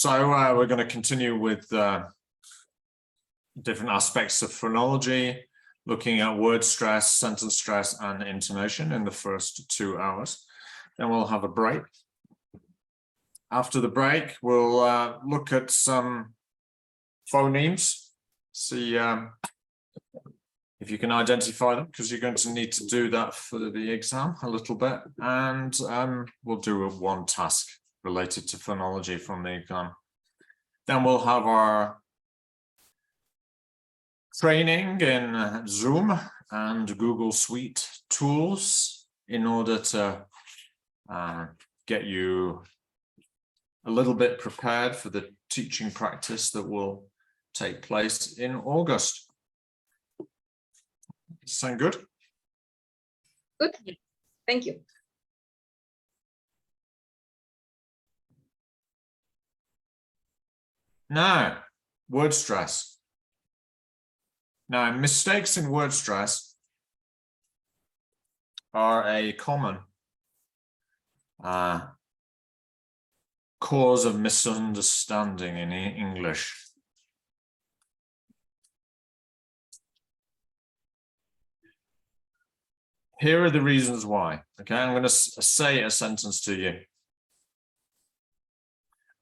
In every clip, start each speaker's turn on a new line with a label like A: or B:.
A: So we're going to continue with different aspects of phonology, looking at word stress, sentence stress, and intonation in the first 2 hours. Then we'll have a break. After the break, we'll look at some phonemes, see if you can identify them, because you're going to need to do that for the exam a little bit. And we'll do one task related to phonology from the exam. Then we'll have our training in Zoom and Google Suite tools in order to get you a little bit prepared for the teaching practice that will take place in August. Sound good?
B: Good. Thank you.
A: Now, word stress. Now, mistakes in word stress are a common cause of misunderstanding in English. Here are the reasons why. Okay, I'm going to say a sentence to you.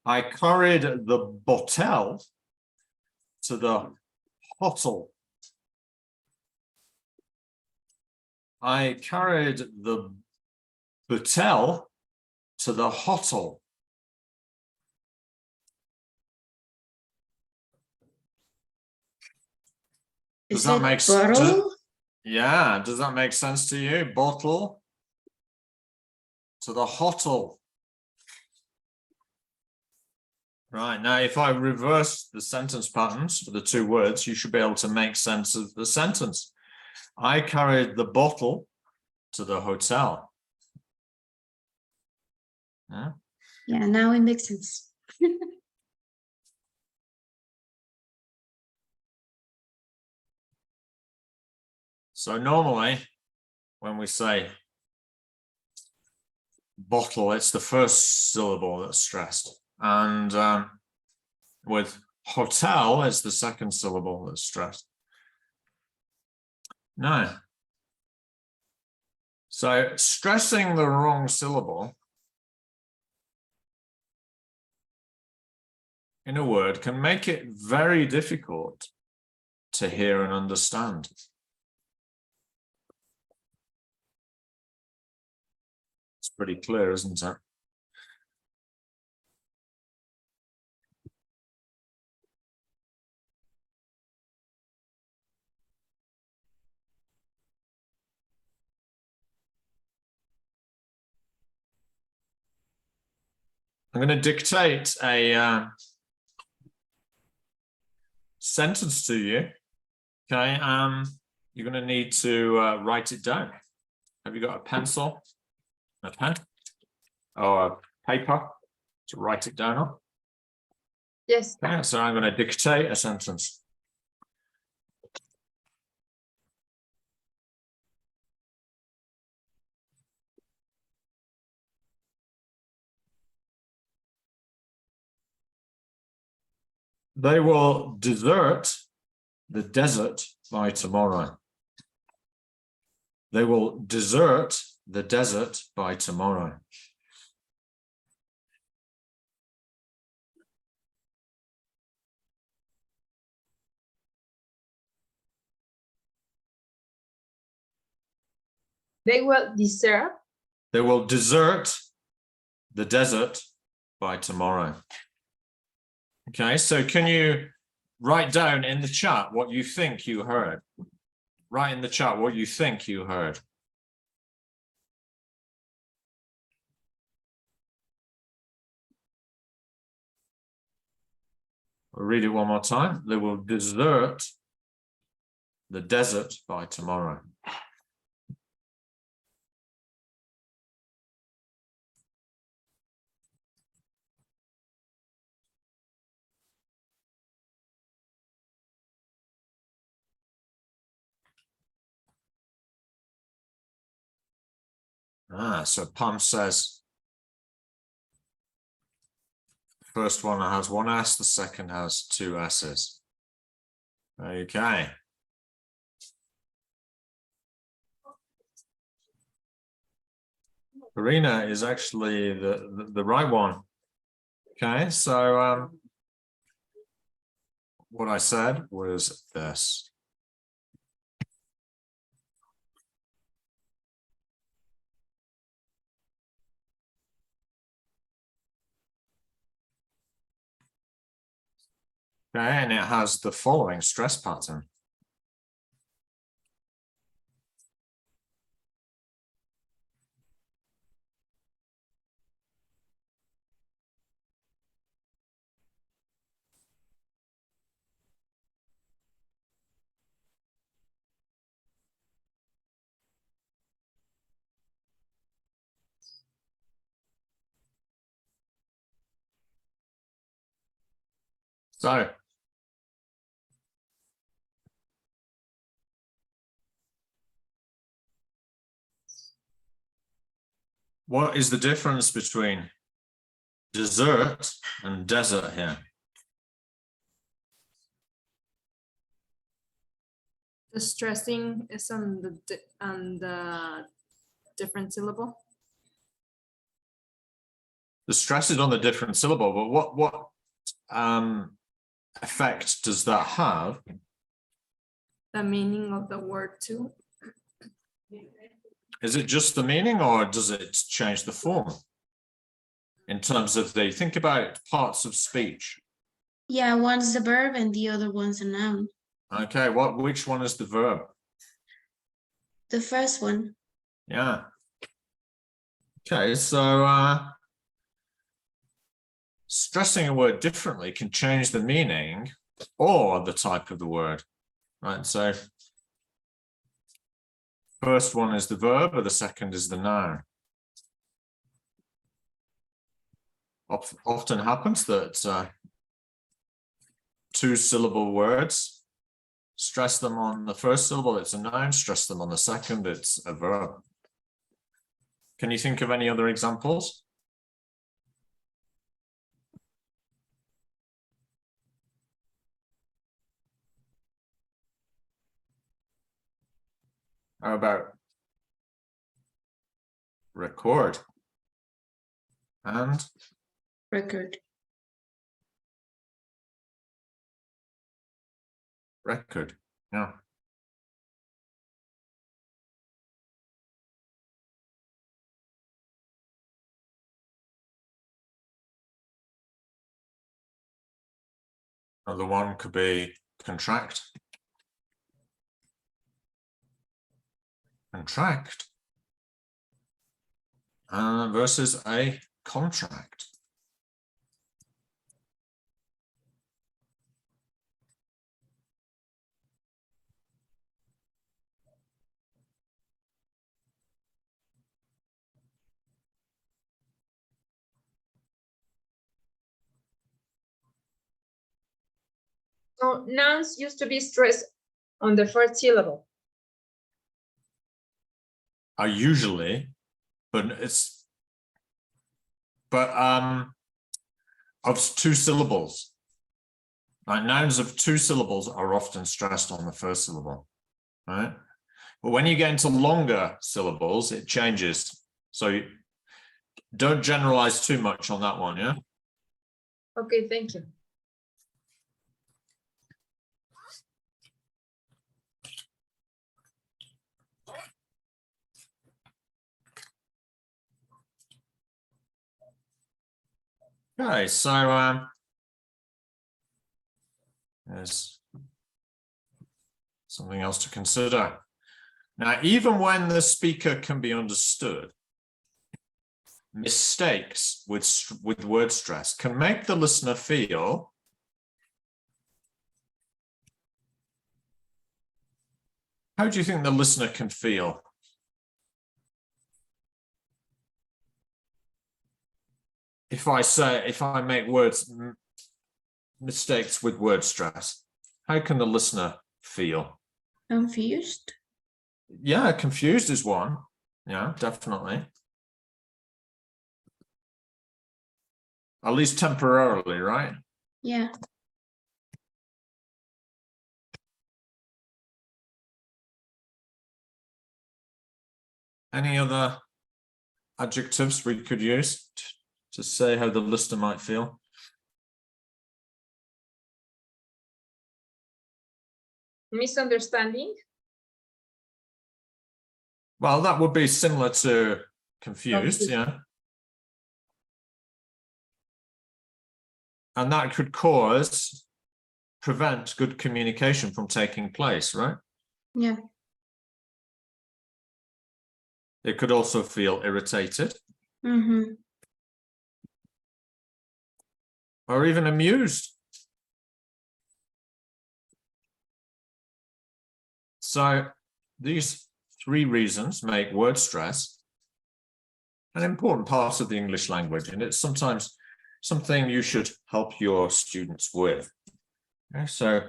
A: I carried the bottle to the hotel. I carried the bottle to the hotel. Does that make sense? Yeah, does that make sense to you? Bottle to the hotel. Right, now if I reverse the sentence patterns for the two words, you should be able to make sense of the sentence. I carried the bottle to the hotel. Yeah,
B: Now it makes sense.
A: So normally when we say bottle, it's the first syllable that's stressed. And with hotel, it's the second syllable that's stressed. No. So stressing the wrong syllable in a word can make it very difficult to hear and understand. It's pretty clear, isn't it? I'm going to dictate a sentence to you. Okay, you're going to need to write it down. Have you got a pencil, a pen, or a paper to write it down on?
B: Yes.
A: Okay, so I'm going to dictate a sentence. They will desert the desert by tomorrow. They will desert the desert by tomorrow.
B: They will desert.
A: They will desert the desert by tomorrow. Okay, so can you write down in the chat what you think you heard? Write in the chat what you think you heard. I'll read it one more time. They will desert the desert by tomorrow. So Pam says, first one has one S, the second has two S's. Okay. Karina is actually the right one. Okay, so what I said was this. Okay, and it has the following stress pattern. So what is the difference between dessert and desert here?
C: The stressing is on the different syllable.
A: The stress is on the different syllable, but what effect does that have?
C: The meaning of the word too.
A: Is it just the meaning, or does it change the form? In terms of think about parts of speech.
B: Yeah, one's the verb and the other one's a noun.
A: Okay, which one is the verb?
B: The first one.
A: Yeah. Okay, so stressing a word differently can change the meaning or the type of the word. Right, so first one is the verb, or the second is the noun. Often happens that two-syllable words, stress them on the first syllable, it's a noun, stress them on the second, it's a verb. Can you think of any other examples? How about record and
B: Record.
A: record? Yeah. Another one could be contract. Contract versus a contract.
B: So nouns used to be stressed on the first syllable.
A: Are usually, but of two syllables. Like nouns of two syllables are often stressed on the first syllable, right? But when you get into longer syllables, it changes. So don't generalize too much on that one, yeah?
B: Okay, thank you.
A: Okay, so there's something else to consider. Now, even when the speaker can be understood, mistakes with word stress can make the listener feel how do you think the listener can feel? If I make mistakes with word stress, how can the listener feel?
B: Confused?
A: Yeah, confused is one. Yeah, definitely. at least temporarily, right?
D: Yeah.
A: Any other adjectives we could use to say how the listener might feel?
B: Misunderstanding.
A: Well, that would be similar to confused,
B: Confused.
A: yeah. And that could prevent good communication from taking place, right?
D: Yeah.
A: It could also feel irritated
D: Mm-hmm.
A: or even amused. So these three reasons make word stress an important part of the English language, and it's sometimes something you should help your students with. Okay, so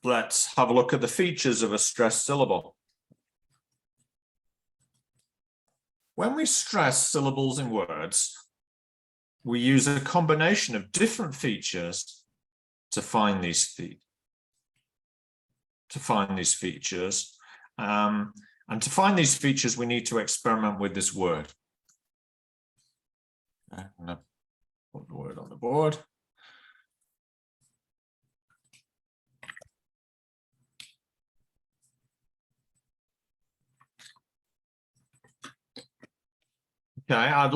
A: let's have a look at the features of a stressed syllable. When we stress syllables in words, we use a combination of different features to find these features. And to find these features, we need to experiment with this word. I'm gonna put the word on the board. Okay, I'd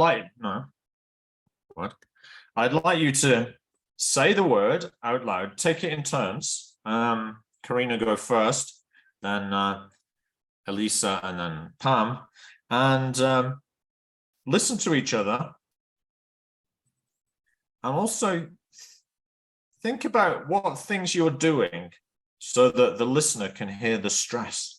A: like you to say the word out loud, take it in turns. Karina, go first, then Elisa, and then Pam, and listen to each other. And also think about what things you're doing so that the listener can hear the stress.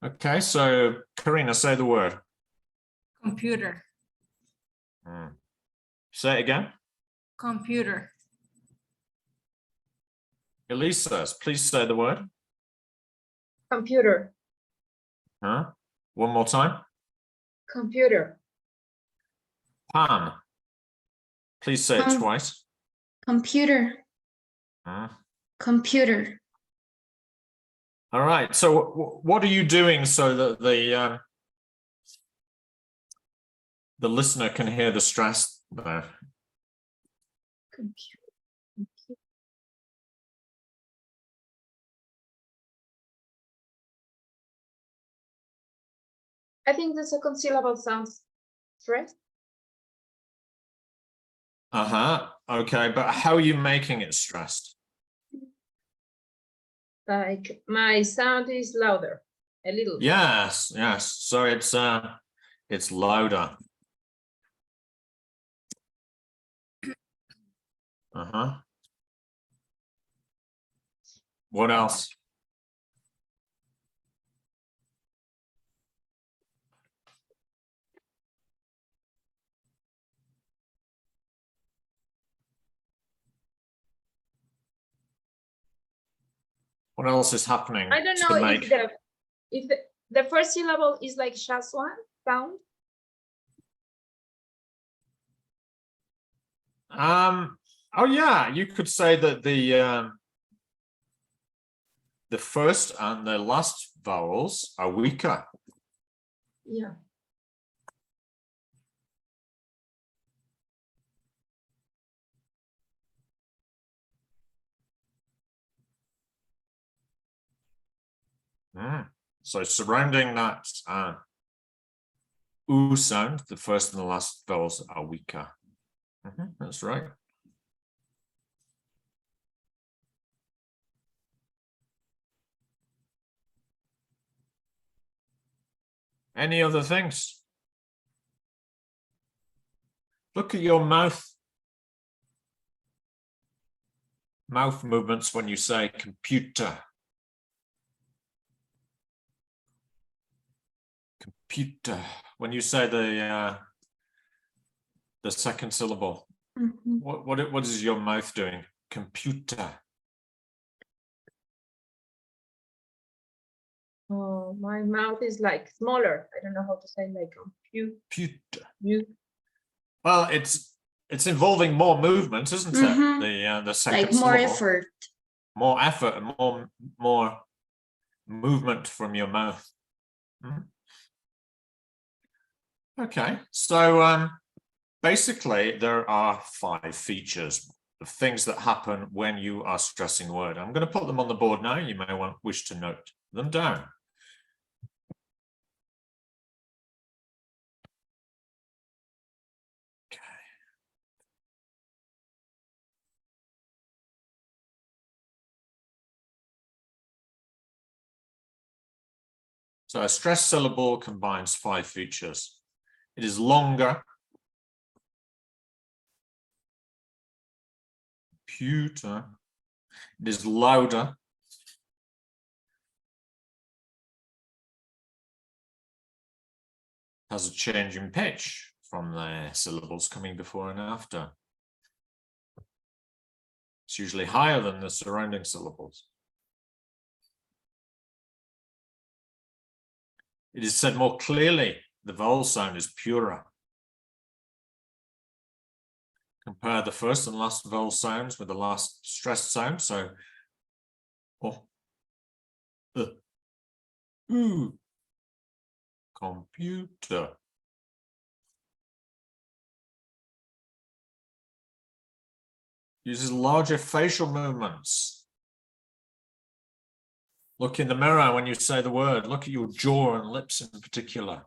A: Okay, so Karina, say the word.
C: Computer.
A: Say it again.
C: Computer.
A: Elisa, please say the word.
B: Computer.
A: One more time.
B: Computer.
A: Pam, please say it twice.
D: Computer. Computer.
A: All right, so what are you doing so that the listener can hear the stress there?
B: Computer. I think the second syllable sounds stressed.
A: Okay, but how are you making it stressed?
B: Like my sound is louder, a little.
A: Yes. So it's louder. What else? What else is happening?
B: I don't
A: to
B: know
A: make...
B: if the first syllable is like just one sound.
A: Oh yeah, you could say that the first and the last vowels are weaker.
B: Yeah.
A: So surrounding that oo sound, the first and the last vowels are weaker. That's right. Any other things? Look at your mouth movements when you say computer. Computer. When you say the second syllable.
D: Mhm.
A: What is your mouth doing? Computer.
B: Oh, my mouth is like smaller. I don't know how to say like
A: Computer.
B: you.
A: Well, it's involving more movement, isn't it?
D: Mhm.
A: The second
D: Like more
A: syllable.
D: effort.
A: More effort and more movement from your mouth. Hmm. Okay, so basically there are 5 features of things that happen when you are stressing a word. I'm going to put them on the board now. You may wish to note them down. So a stressed syllable combines 5 features. It is longer. Computer. It is louder. Has a change in pitch from the syllables coming before and after. It's usually higher than the surrounding syllables. It is said more clearly. The vowel sound is purer. Compare the first and last vowel sounds with the last stressed sound. So, computer. Uses larger facial movements. Look in the mirror when you say the word. Look at your jaw and lips in particular.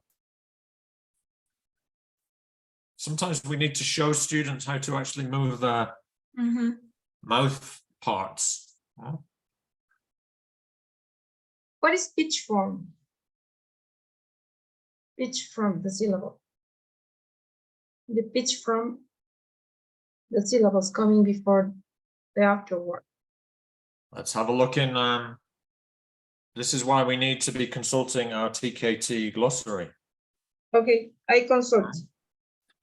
A: Sometimes we need to show students how to actually move their
D: Mhm.
A: mouth parts.
B: What is pitch form? Pitch from the syllable. The pitch from the syllables coming before the afterword.
A: Let's have a look in. This is why we need to be consulting our TKT glossary.
B: Okay, I consult.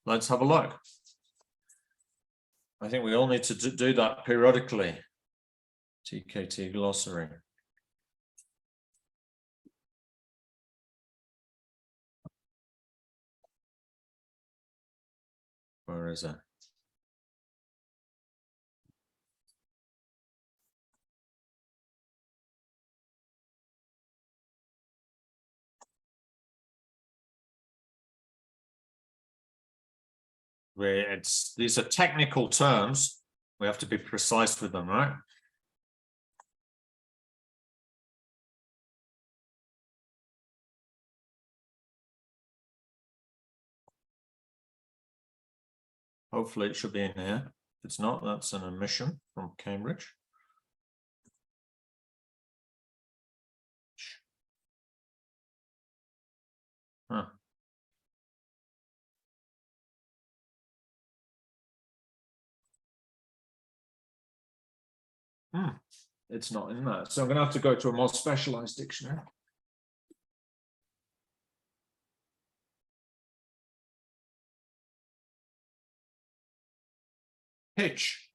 A: Let's have a look. I think we all need to do that periodically. TKT glossary. Where is it? These are technical terms. We have to be precise with them, right? Hopefully it should be in here. If it's not, that's an omission from Cambridge. Huh. It's not in there. So I'm going to have to go to a more specialized dictionary. Pitch.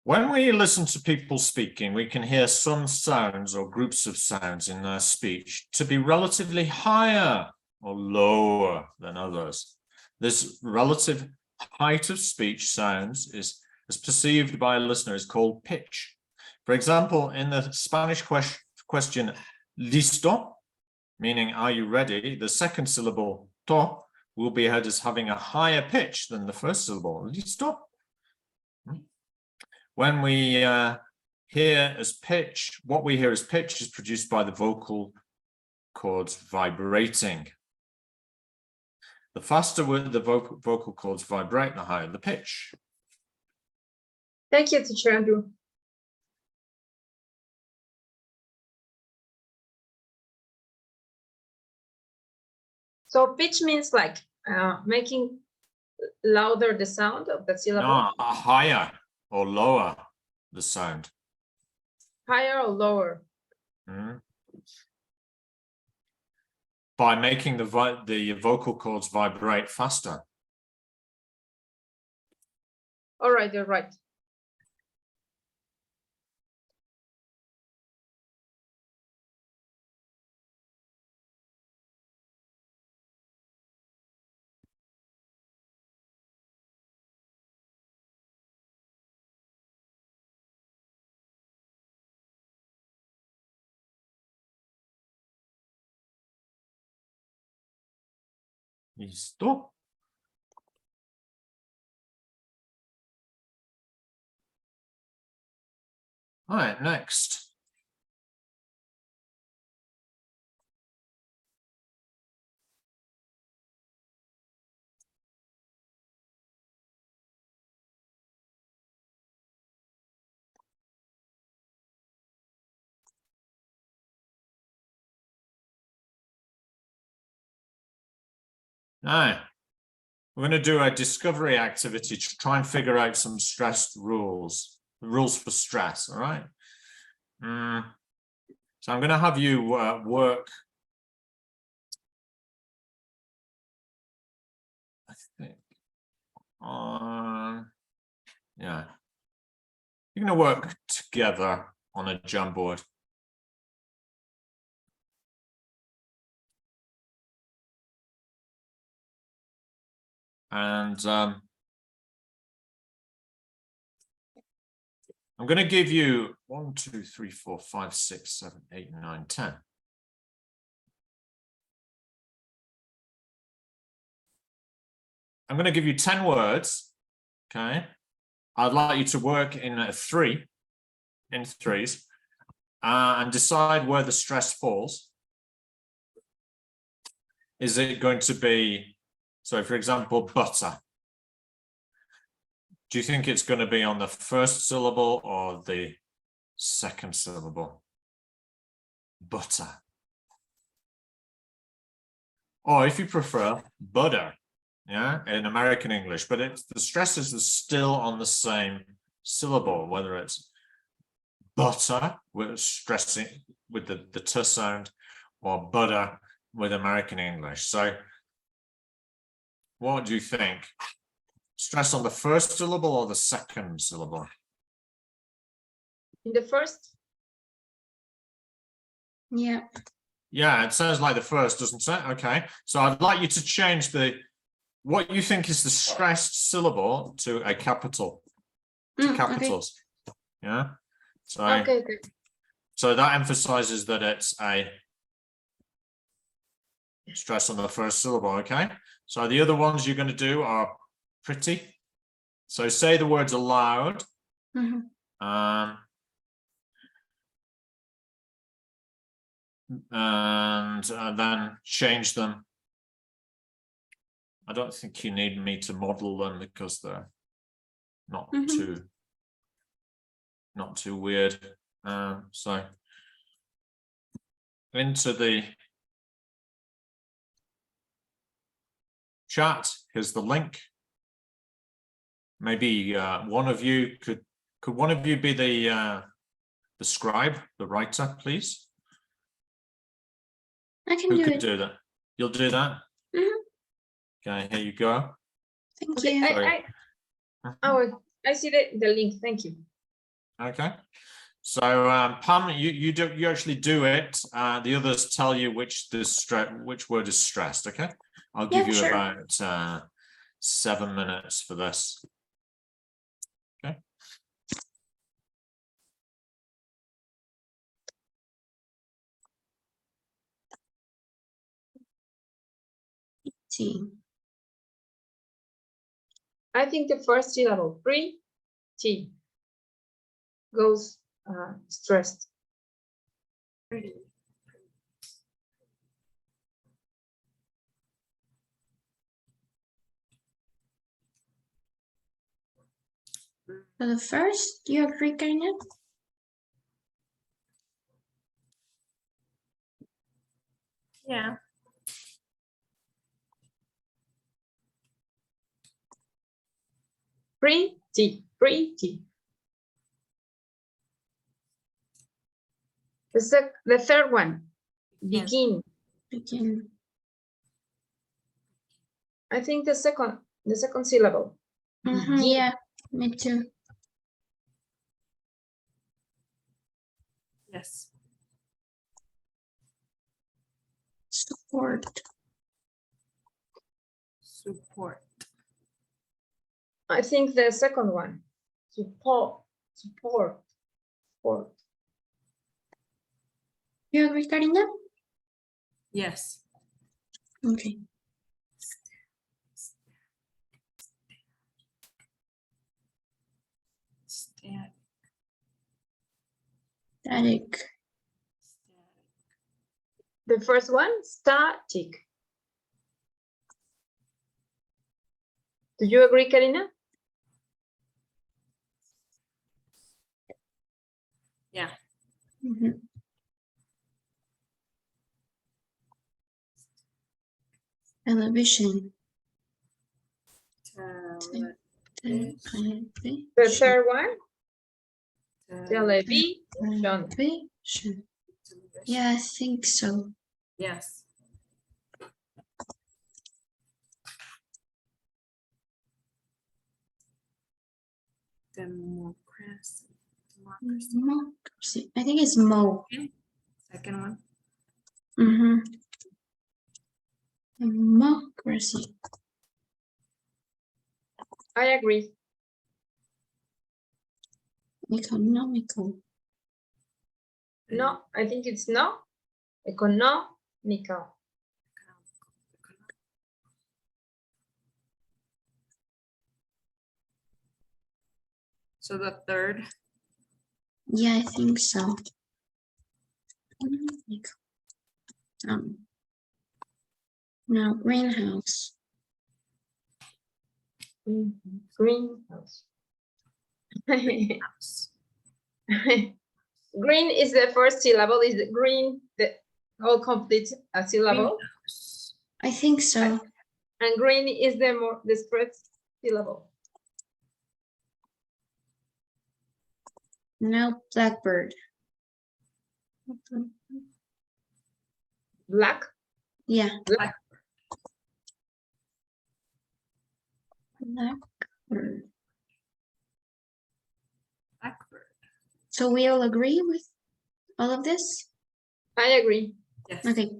A: When we listen to people speaking, we can hear some sounds or groups of sounds in their speech to be relatively higher or lower than others. This relative height of speech sounds is perceived by a listener is called pitch. For example, in the Spanish question, listo, meaning are you ready, the second syllable, to, will be heard as having a higher pitch than the first syllable, listo. When we hear as pitch, what we hear as pitch is produced by the vocal cords vibrating. The faster the vocal cords vibrate, the higher the pitch.
B: Thank you, teacher Andrew. So pitch means like making louder the sound of the syllable?
A: No, higher or lower the sound.
B: Higher or lower?
A: by making the vocal cords vibrate faster.
B: All right, you're right.
A: Listo. All right, next. Now, we're going to do a discovery activity to try and figure out some stress rules for stress, all right? So I'm going to have you work, I think, on, yeah. You're going to work together on a Jamboard. And I'm going to give you 1, 2, 3, 4, 5, 6, 7, 8, 9, 10. I'm going to give you 10 words. Okay. I'd like you to work in threes, and decide where the stress falls. Is it going to be, so for example, butter? Do you think it's going to be on the first syllable or the second syllable? Butter. Or if you prefer, butter, yeah, in American English, but it's the stresses are still on the same syllable, whether it's butter with stressing with the t sound, or butter with American English. So what do you think? Stress on the first syllable or the second syllable?
B: In the first,
D: Yeah.
A: Yeah, it sounds like the first, doesn't it? Okay, so I'd like you to change what you think is the stressed syllable to a capital, to
D: Okay.
A: capitals. Yeah. So,
B: okay.
A: so that emphasizes that it's a stress on the first syllable. Okay. So the other ones you're going to do are pretty. So say the words aloud.
D: Mhm.
A: And then change them. I don't think you need me to model them because they're not too weird. So into the chat, here's the link. Maybe one of you could one of you be the scribe, the writer, please?
D: I can
A: Who
D: do
A: could
D: it.
A: do that? You'll do that?
D: Mhm.
A: Okay, here you go.
D: Thank
B: Okay,
D: you.
B: I see the link. Thank you.
A: Okay. So Pam, you actually do it. The others tell you which word is stressed. Okay, I'll give
D: Yeah,
A: you
D: sure.
A: about 7 minutes for this. Okay.
D: See.
B: I think the first syllable, pretty, goes stressed.
D: For the first, you agree, Karina?
C: Yeah.
B: Pretty. The third one, begin.
D: Begin.
B: I think the second syllable.
D: Mhm,
B: Begin.
D: yeah, me too.
C: Yes.
D: Support.
C: Support.
B: I think the second one. Support.
D: You agree, Karina?
C: Yes.
D: Okay.
C: Static.
D: Static.
B: The first one, static. Do you agree, Karina?
C: Yeah.
D: Mhm. Television.
C: Television.
B: The third one,
C: Television.
B: television.
D: Television. Yeah, I think so.
C: Yes. Democracy. Democracy.
D: Democracy. I think it's Mo.
C: Okay. Second one.
D: Mm-hmm. Democracy.
B: I agree.
D: Economical.
B: No, I think it's no. Economical.
C: So the third.
D: Yeah, I think so. Economical. Now greenhouse.
B: Greenhouse.
C: House.
B: Green is the first syllable. Is the green the all complete a syllable?
C: Greenhouse.
D: I think so.
B: And green is the spread syllable.
D: Now blackbird.
B: Black.
D: Yeah.
B: Black.
D: Blackbird.
C: Blackbird.
D: So we all agree with all of this?
B: I agree.
C: Yes.
D: Okay.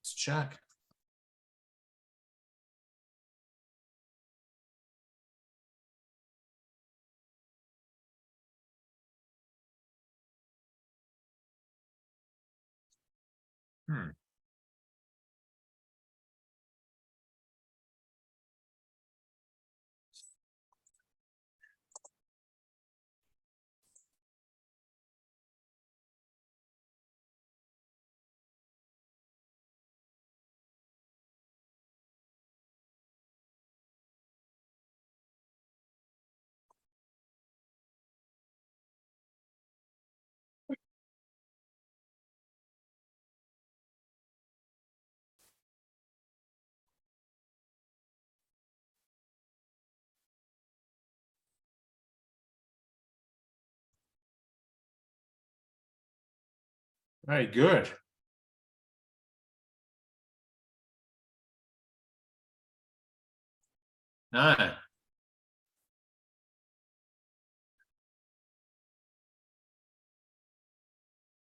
A: Let's check. Hmm. Very good. Now,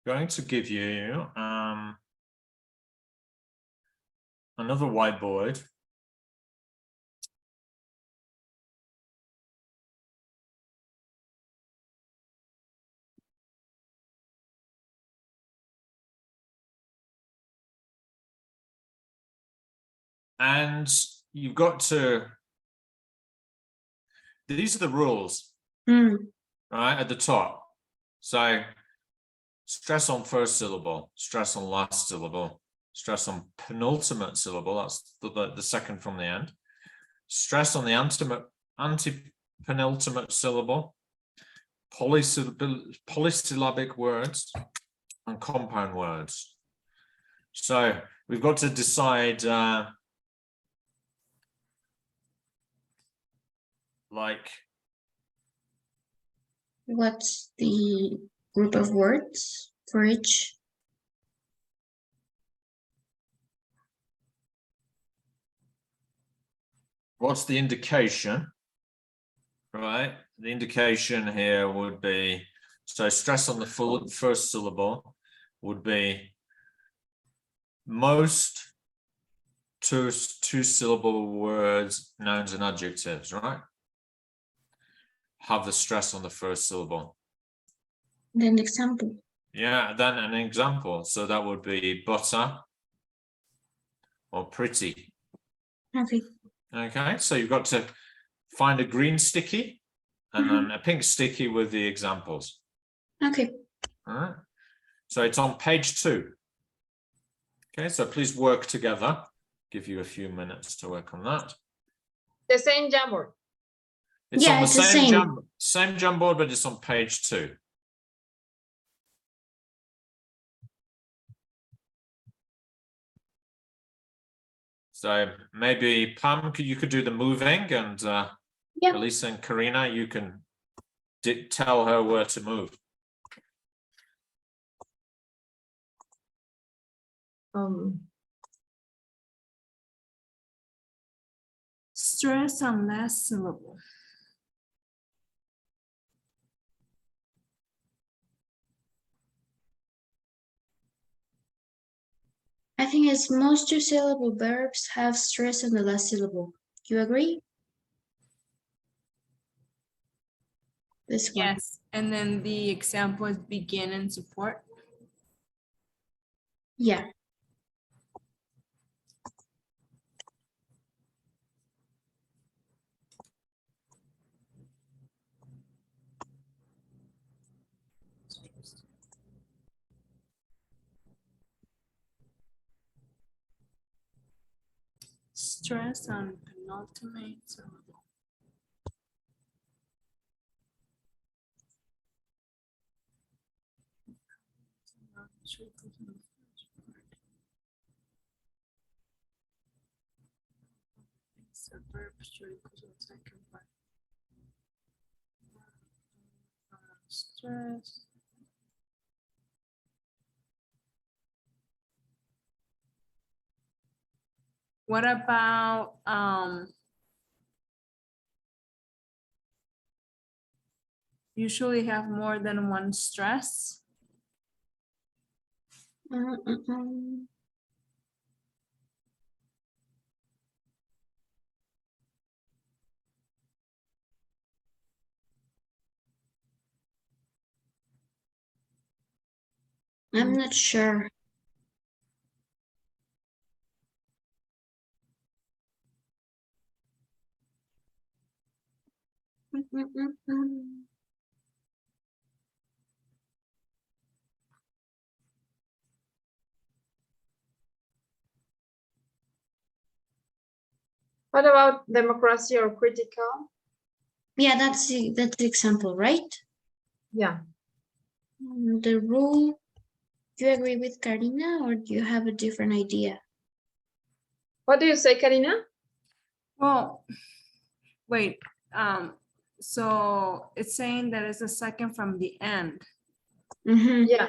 A: going to give you another whiteboard. And you've got to, these are the rules,
D: Mm.
A: right, at the top. So stress on first syllable, stress on last syllable, stress on penultimate syllable, that's the second from the end. Stress on the antepenultimate syllable, polysyllabic words, and compound words. So we've got to decide like
D: What's the group of words for each?
A: what's the indication, right? The indication here would be, so stress on the first syllable would be most two-syllable words, nouns and adjectives, right? Have the stress on the first syllable.
D: Then example.
A: Yeah, then an example. So that would be butter or pretty.
D: Okay.
A: Okay, so you've got to find a green sticky and then a pink sticky with the examples.
D: Okay.
A: All right. So it's on page 2. Okay, so please work together. Give you a few minutes to work on that.
B: The same Jamboard.
A: It's
D: Yeah,
A: on the
D: it's the
A: same Jamboard, but it's on page 2. So maybe Pam, you could do the moving, and
D: Yeah.
A: Elisa and Karina, you can tell her where to move.
C: Stress on last syllable.
D: I think it's most two-syllable verbs have stress on the last syllable. You agree? This one.
C: Yes, and then the example is begin and support.
D: Yeah.
C: Stress on penultimate syllable. It's a verb should equal to the second part. Stress. What about usually have more than one stress?
D: I'm not sure.
B: What about democracy or critical?
D: Yeah, that's the example, right?
B: Yeah.
D: The rule, do you agree with Karina or do you have a different idea?
B: What do you say, Karina?
C: Well, wait, so it's saying that it's a second from the end.
D: Mm-hmm.
B: Yeah.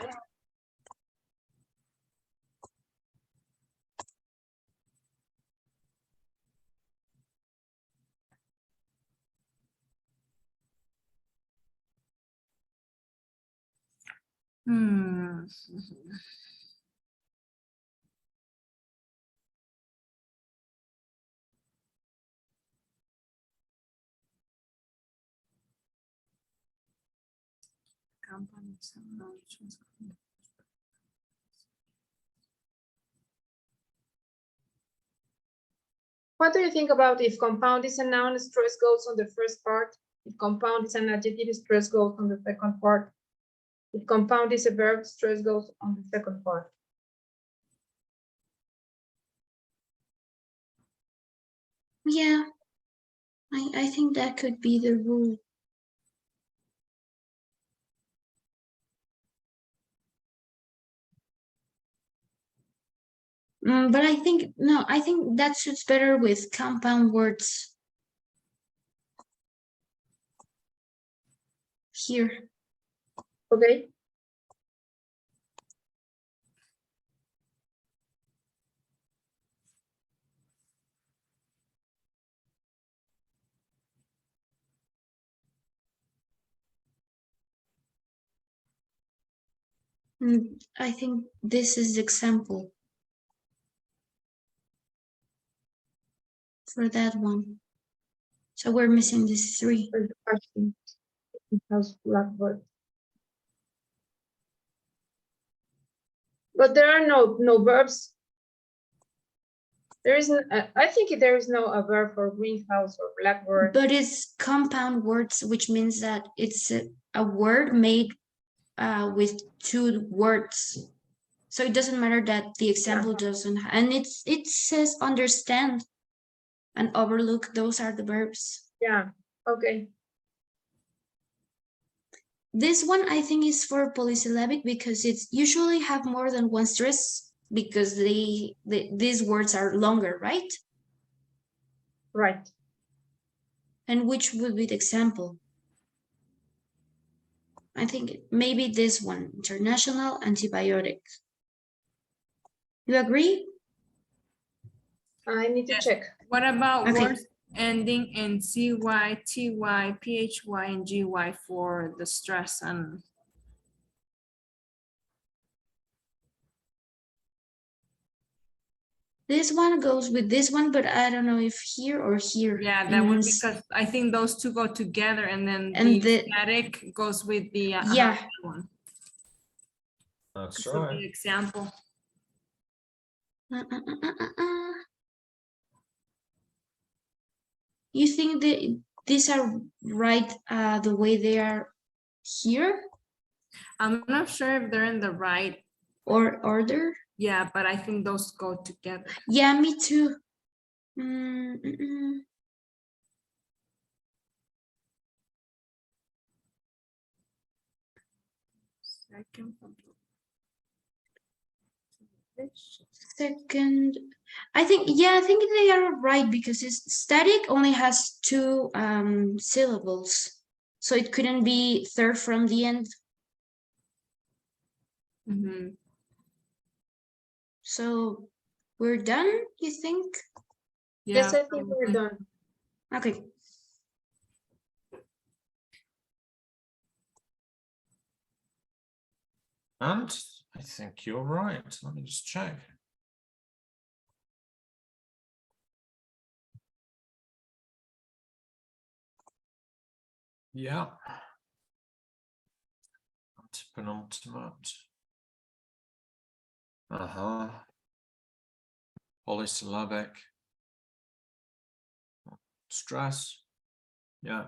B: What do you think about if compound is a noun, stress goes on the first part? If compound is an adjective, stress goes on the second part. If compound is a verb, stress goes on the second part.
D: Yeah, I think that could be the rule. But I think, no, I think that suits better with compound words. Here.
B: Okay.
D: I think this is the example for that one. So we're missing these three.
B: For the question. House blackboard. But there are no verbs. There isn't. I think there is no a verb for greenhouse or blackboard.
D: But it's compound words, which means that it's a word made with two words. So it doesn't matter that the example doesn't, and it says understand and overlook. Those are the verbs.
B: Yeah. Okay.
D: This one I think is for polysyllabic because it's usually have more than one stress because these words are longer, right?
B: Right.
D: And which would be the example? I think maybe this one, international antibiotic. You agree?
B: I need to check.
C: What about
D: Okay.
C: words ending in CY, TY, PHY, and GY for the stress and
D: This one goes with this one, but I don't know if here or here.
C: yeah, that would because I think those two go together and then
D: And
C: the
D: the-
C: static goes with the
D: Yeah.
C: one.
A: That's
C: So
A: right.
C: the example.
D: You think that these are right the way they are here
C: I'm not sure if they're in the right,
D: or order?
C: yeah, but I think those go together.
D: Yeah, me too. Second, I think, yeah, I think they are right because it's static only has two syllables. So it couldn't be third from the end.
C: Mhm.
D: So we're done, you think?
B: Yes,
C: Yeah,
B: I think we're done.
D: Okay.
A: And I think you're right. Let me just check. Yeah. Penultimate. Polysyllabic. Stress. Yeah.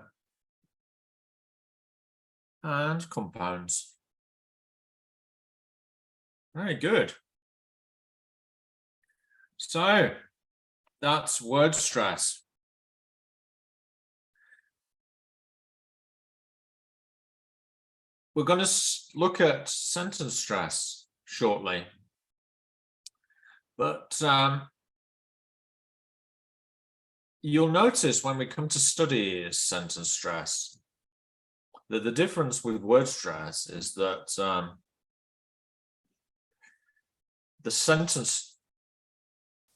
A: And compounds. Very good. So that's word stress. We're going to look at sentence stress shortly. But you'll notice when we come to study sentence stress that the difference with word stress is that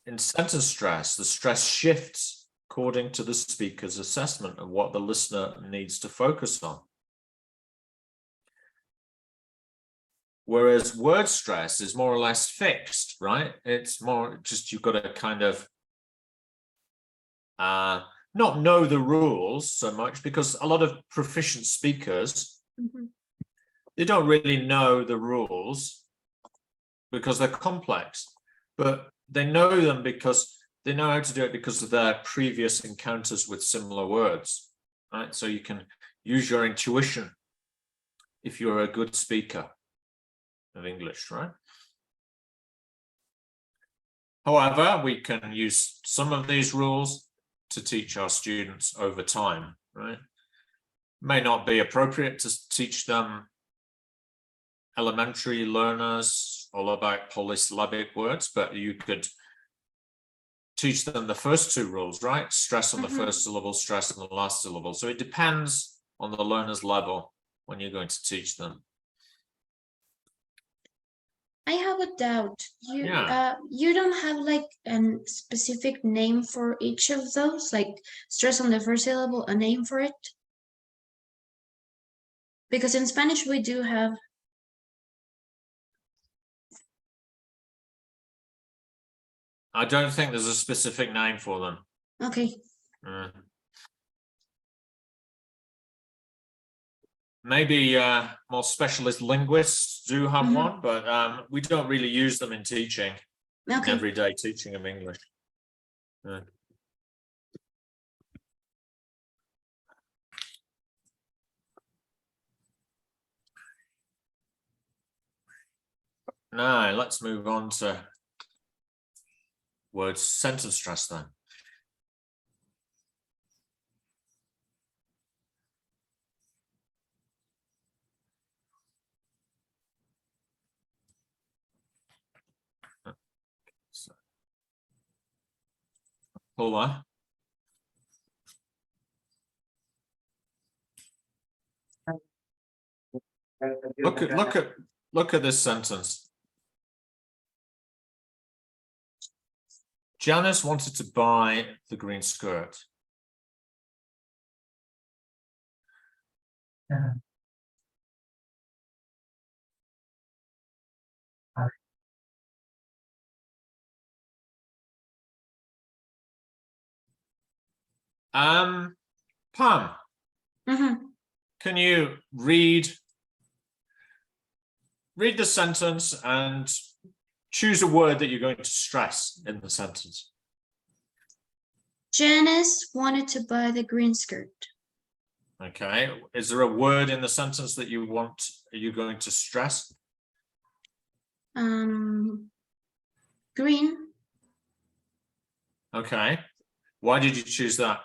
A: in sentence stress, the stress shifts according to the speaker's assessment of what the listener needs to focus on. Whereas word stress is more or less fixed, right? It's more just you've got to kind of not know the rules so much, because a lot of proficient speakers, they don't really know the rules because they're complex, but they know them because they know how to do it because of their previous encounters with similar words, right? So you can use your intuition if you're a good speaker of English, right? However, we can use some of these rules to teach our students over time, right? May not be appropriate to teach them elementary learners all about polysyllabic words, but you could teach them the first two rules, right? Stress on the first syllable, stress on the last syllable. So it depends on the learner's level when you're going to teach them.
D: I have a doubt. You
A: Yeah.
D: you don't have like a specific name for each of those, like stress on the first syllable, a name for it? Because in Spanish we do have.
A: I don't think there's a specific name for them.
D: Okay.
A: Maybe more specialist linguists do have one, but we don't really use them in teaching, in
D: Okay.
A: everyday teaching of English. Now, let's move on to word sentence stress then. Paula. Look at this sentence. Janice wanted to buy the green skirt. Pam, can you read the sentence and choose a word that you're going to stress in the sentence?
D: Janice wanted to buy the green skirt.
A: Okay, is there a word in the sentence that you want, are you going to stress?
D: Green.
A: Okay, why did you choose that?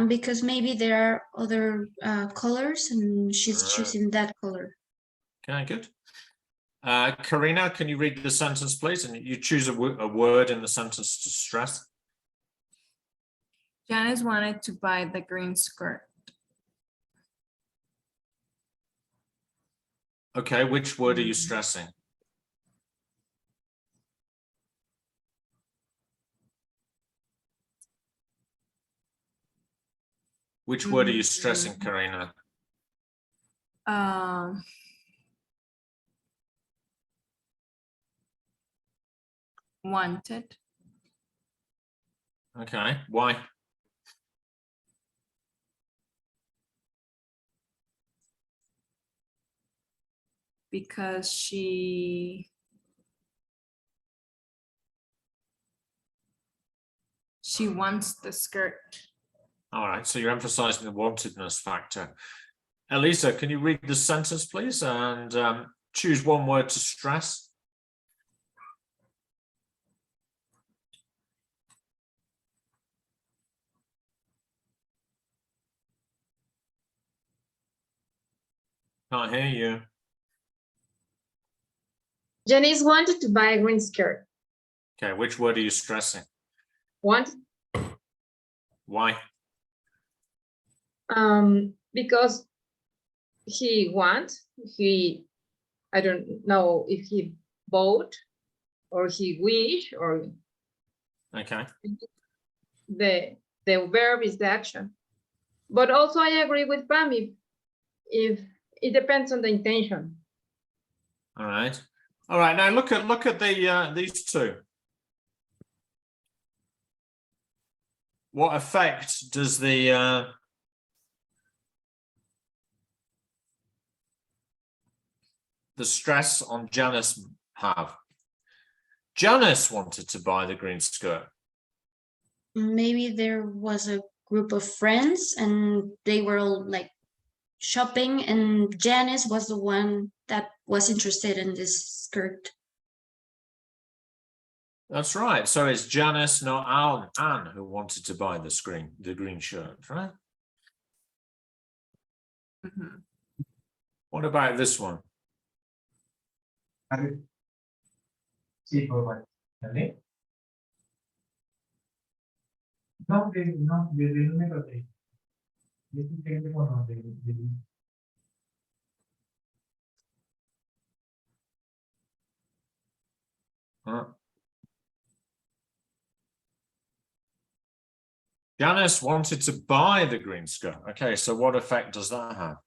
D: Because maybe there are other colors and she's choosing that color.
A: Okay, good. Karina, can you read the sentence, please? And you choose a word in the sentence to stress.
C: Janice wanted to buy the green skirt.
A: Okay, which word are you stressing? Which word are you stressing, Karina?
C: Wanted.
A: Okay, why?
C: Because she wants the skirt.
A: All right, so you're emphasizing the wantedness factor. Elisa, can you read the sentence, please, and choose one word to stress? Can't hear you.
B: Janice wanted to buy a green skirt.
A: Okay, which word are you stressing?
B: Want?
A: Why?
B: Because I don't know if he bought or he wish or
A: Okay.
B: the verb is the action. But also I agree with Pam if it depends on the intention.
A: All right. All right. Now look at the these two. What effect does the stress on Janice have? Janice wanted to buy the green skirt.
D: Maybe there was a group of friends and they were all like shopping and Janice was the one that was interested in this skirt.
A: That's right. So it's Janice, not Anne, who wanted to buy the green shirt, right?
C: Mhm.
A: What about this one?
E: Sí, por favor. ¿Vale? No, desde el número 3. Yo sí tengo uno de-
A: Janice wanted to buy the green skirt. Okay, so what effect does that have?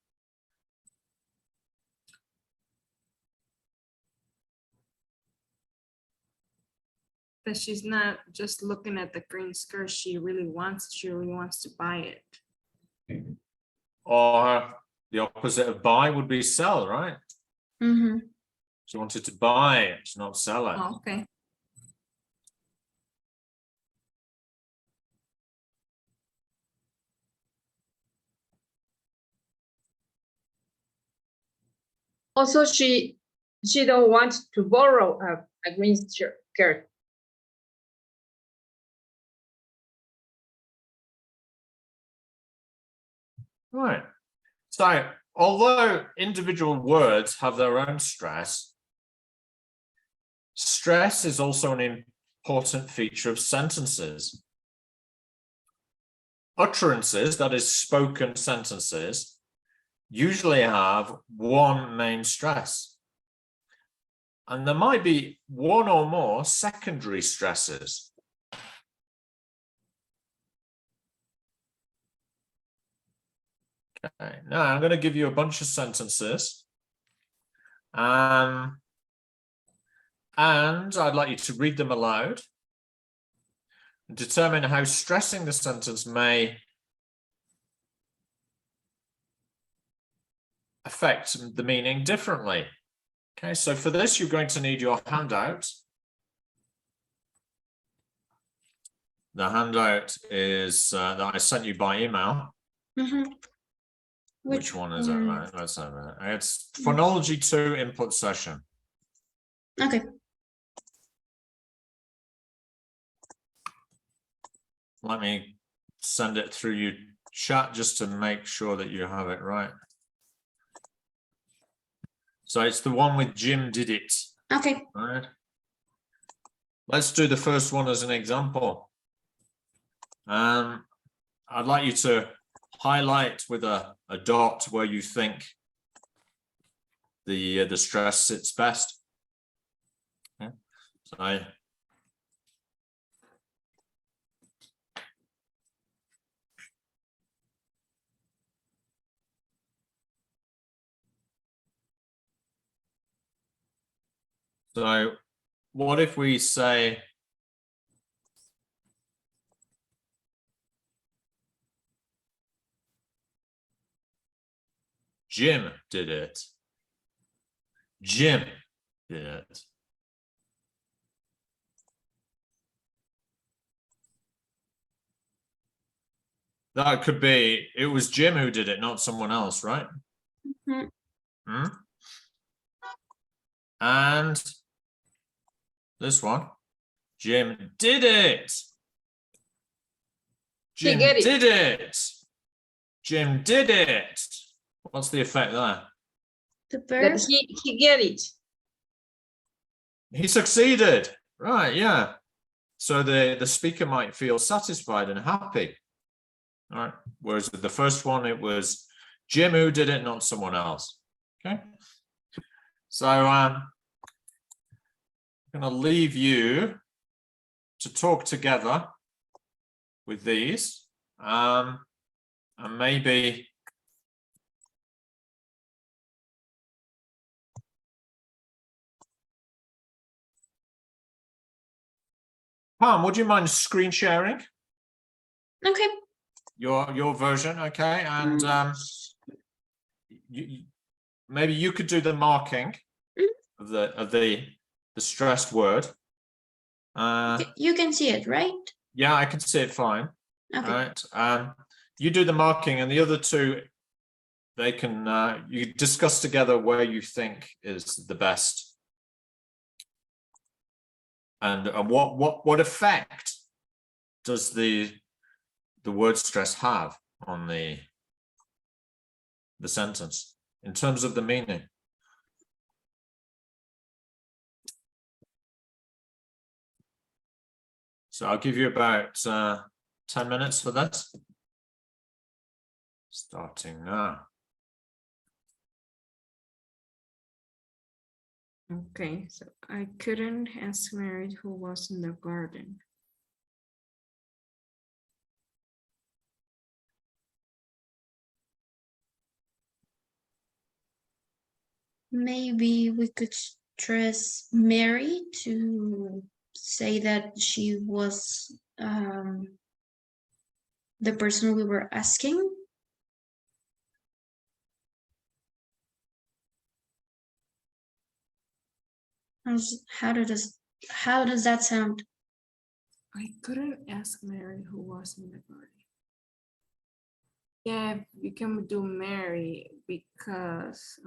C: That she's not just looking at the green skirt, she really wants to buy it.
A: Or the opposite of buy would be sell, right?
D: Mm-hmm.
A: She wanted to buy it, not sell it.
C: Oh, okay.
B: Also, she don't want to borrow a green skirt.
A: Right. So, although individual words have their own stress, stress is also an important feature of sentences. Utterances, that is spoken sentences, usually have one main stress. And there might be one or more secondary stresses. Okay, now I'm going to give you a bunch of sentences. And I'd like you to read them aloud and determine how stressing the sentence may affect the meaning differently. Okay, so for this, you're going to need your handout. The handout is that I sent you by email.
D: Mm-hmm.
A: Which one is it? Right, let's have it. It's Phonology 2 input session.
D: Okay.
A: Let me send it through your chat just to make sure that you have it right. So it's the one with Jim did it.
D: Okay.
A: All right. Let's do the first one as an example. I'd like you to highlight with a dot where you think the stress sits best. Okay. So what if we say Jim did it? Jim did it. That could be, it was Jim who did it, not someone else, right?
D: Mhm.
A: Hmm? And this one, Jim did it. Jim
B: get it.
A: did it. Jim did it. What's the effect there?
D: The
B: That
D: verb.
B: he get it.
A: He succeeded. Right, yeah. So the speaker might feel satisfied and happy. All right. Whereas with the first one, it was Jim who did it, not someone else. Okay. So I'm going to leave you to talk together with these. And maybe Pam, would you mind screen sharing
D: Okay.
A: your version? Okay. And maybe you could do the marking of the stressed word.
D: You can see it, right?
A: Yeah, I can see it fine.
D: Okay.
A: All right. You do the marking, and the other two, they can you discuss together where you think is the best And what effect does the word stress have on the sentence in terms of the meaning? So I'll give you about 10 minutes for this. Starting now.
C: Okay, so I couldn't ask Mary who was in the garden.
D: Maybe we could stress Mary to say that she was the person we were asking. How does that sound?
C: I couldn't ask Mary who was in the garden. Yeah, you can do Mary because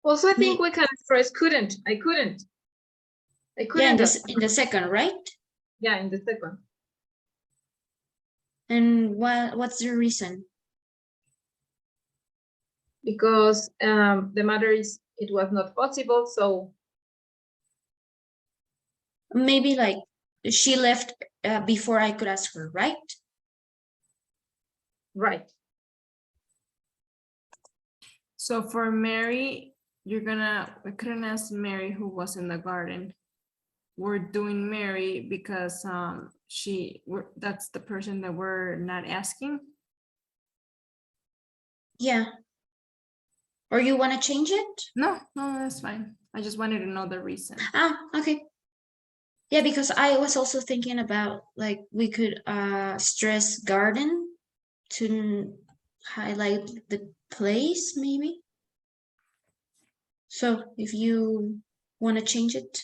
B: Also, I think we can express couldn't. I couldn't. I
D: Yeah, in
B: couldn't.
D: the second, right?
B: Yeah, in the second.
D: And what's the reason?
B: Because the matter is it was not possible, so
D: Maybe like she left before I could ask her, right?
B: right.
C: so for Mary, we couldn't ask Mary who was in the garden. We're doing Mary because that's the person that we're not asking.
D: Yeah. Or you want to change it?
C: No, that's fine. I just wanted to know the reason.
D: Ah, okay. Yeah, because I was also thinking about like we could stress garden to highlight the place maybe. So if you want to change it,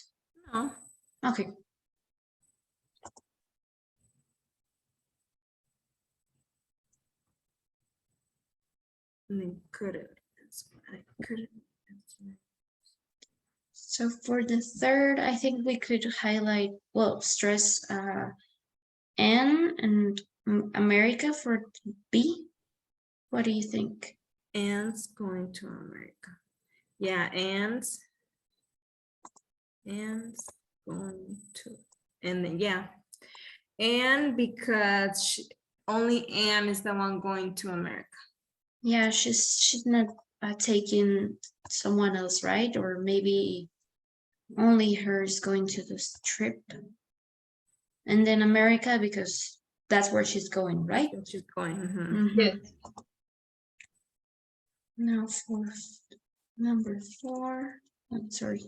C: No,
D: okay.
C: I couldn't. I couldn't.
D: So for the third, I think we could highlight, well, stress N and America for B. What do you think?
C: Anne's going to America. Yeah, Anne's going to, and then yeah, Anne because only Anne is the one going to America.
D: Yeah, she's not taking someone else, right? Or maybe only her is going to this trip. And then America because that's where she's going, right?
C: She's going.
D: Mhm.
B: Yes.
D: Now for number 4. I'm sorry.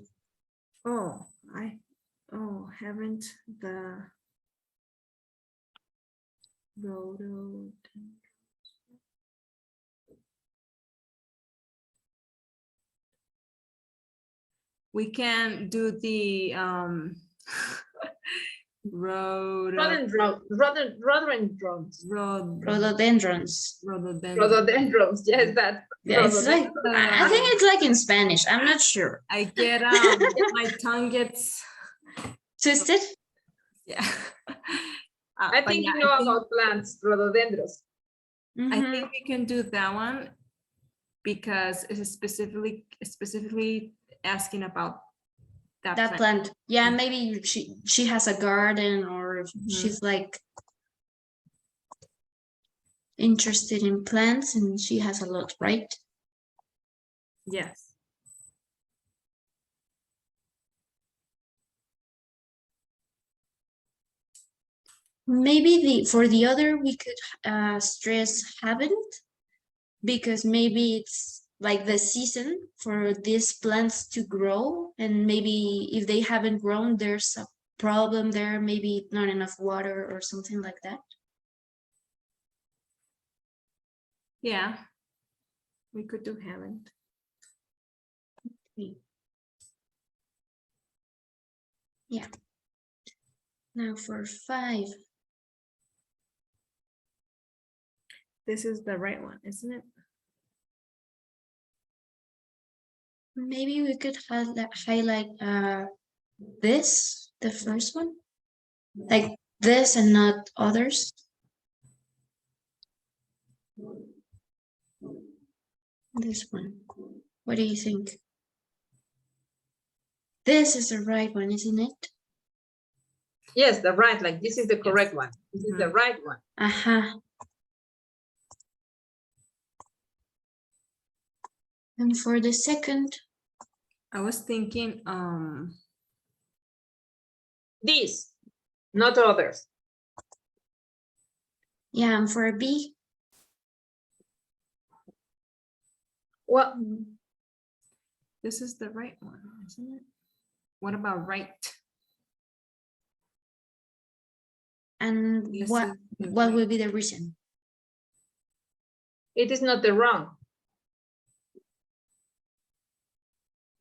C: Oh, haven't the road. We can do the
B: Rhododendrons.
D: Rhododendrons.
B: Rhododendrons. Yes, that.
D: Yeah, it's like I think it's like in Spanish. I'm not sure.
C: I get my tongue gets
D: Twisted?
C: yeah.
B: I
C: But
B: think
C: yeah,
B: you know about plants, rhododendrons.
C: I
D: Mhm.
C: think we can do that one because it's specifically asking about
D: That plant. Yeah, maybe she has a garden or she's like interested in plants and she has a lot, right?
C: Yes.
D: Maybe for the other we could stress haven't because maybe it's like the season for these plants to grow and maybe if they haven't grown there's a problem there, maybe not enough water or something like that.
C: Yeah. We could do haven't.
D: Yeah. Now for 5.
C: This is the right one, isn't it?
D: Maybe we could highlight this, the first one, like this and not others. This one. What do you think? This is the right one, isn't it?
B: Yes, the right, like this is the correct one. This is the
C: Mhm.
B: right one.
D: Uh-huh. And for the second,
C: I was thinking,
B: This, not others.
D: yeah, and for B,
B: Well,
C: this is the right one, isn't it? What about right?
D: and
C: This
D: what
C: is the
D: what
C: right.
D: will be the reason?
B: it is not the wrong.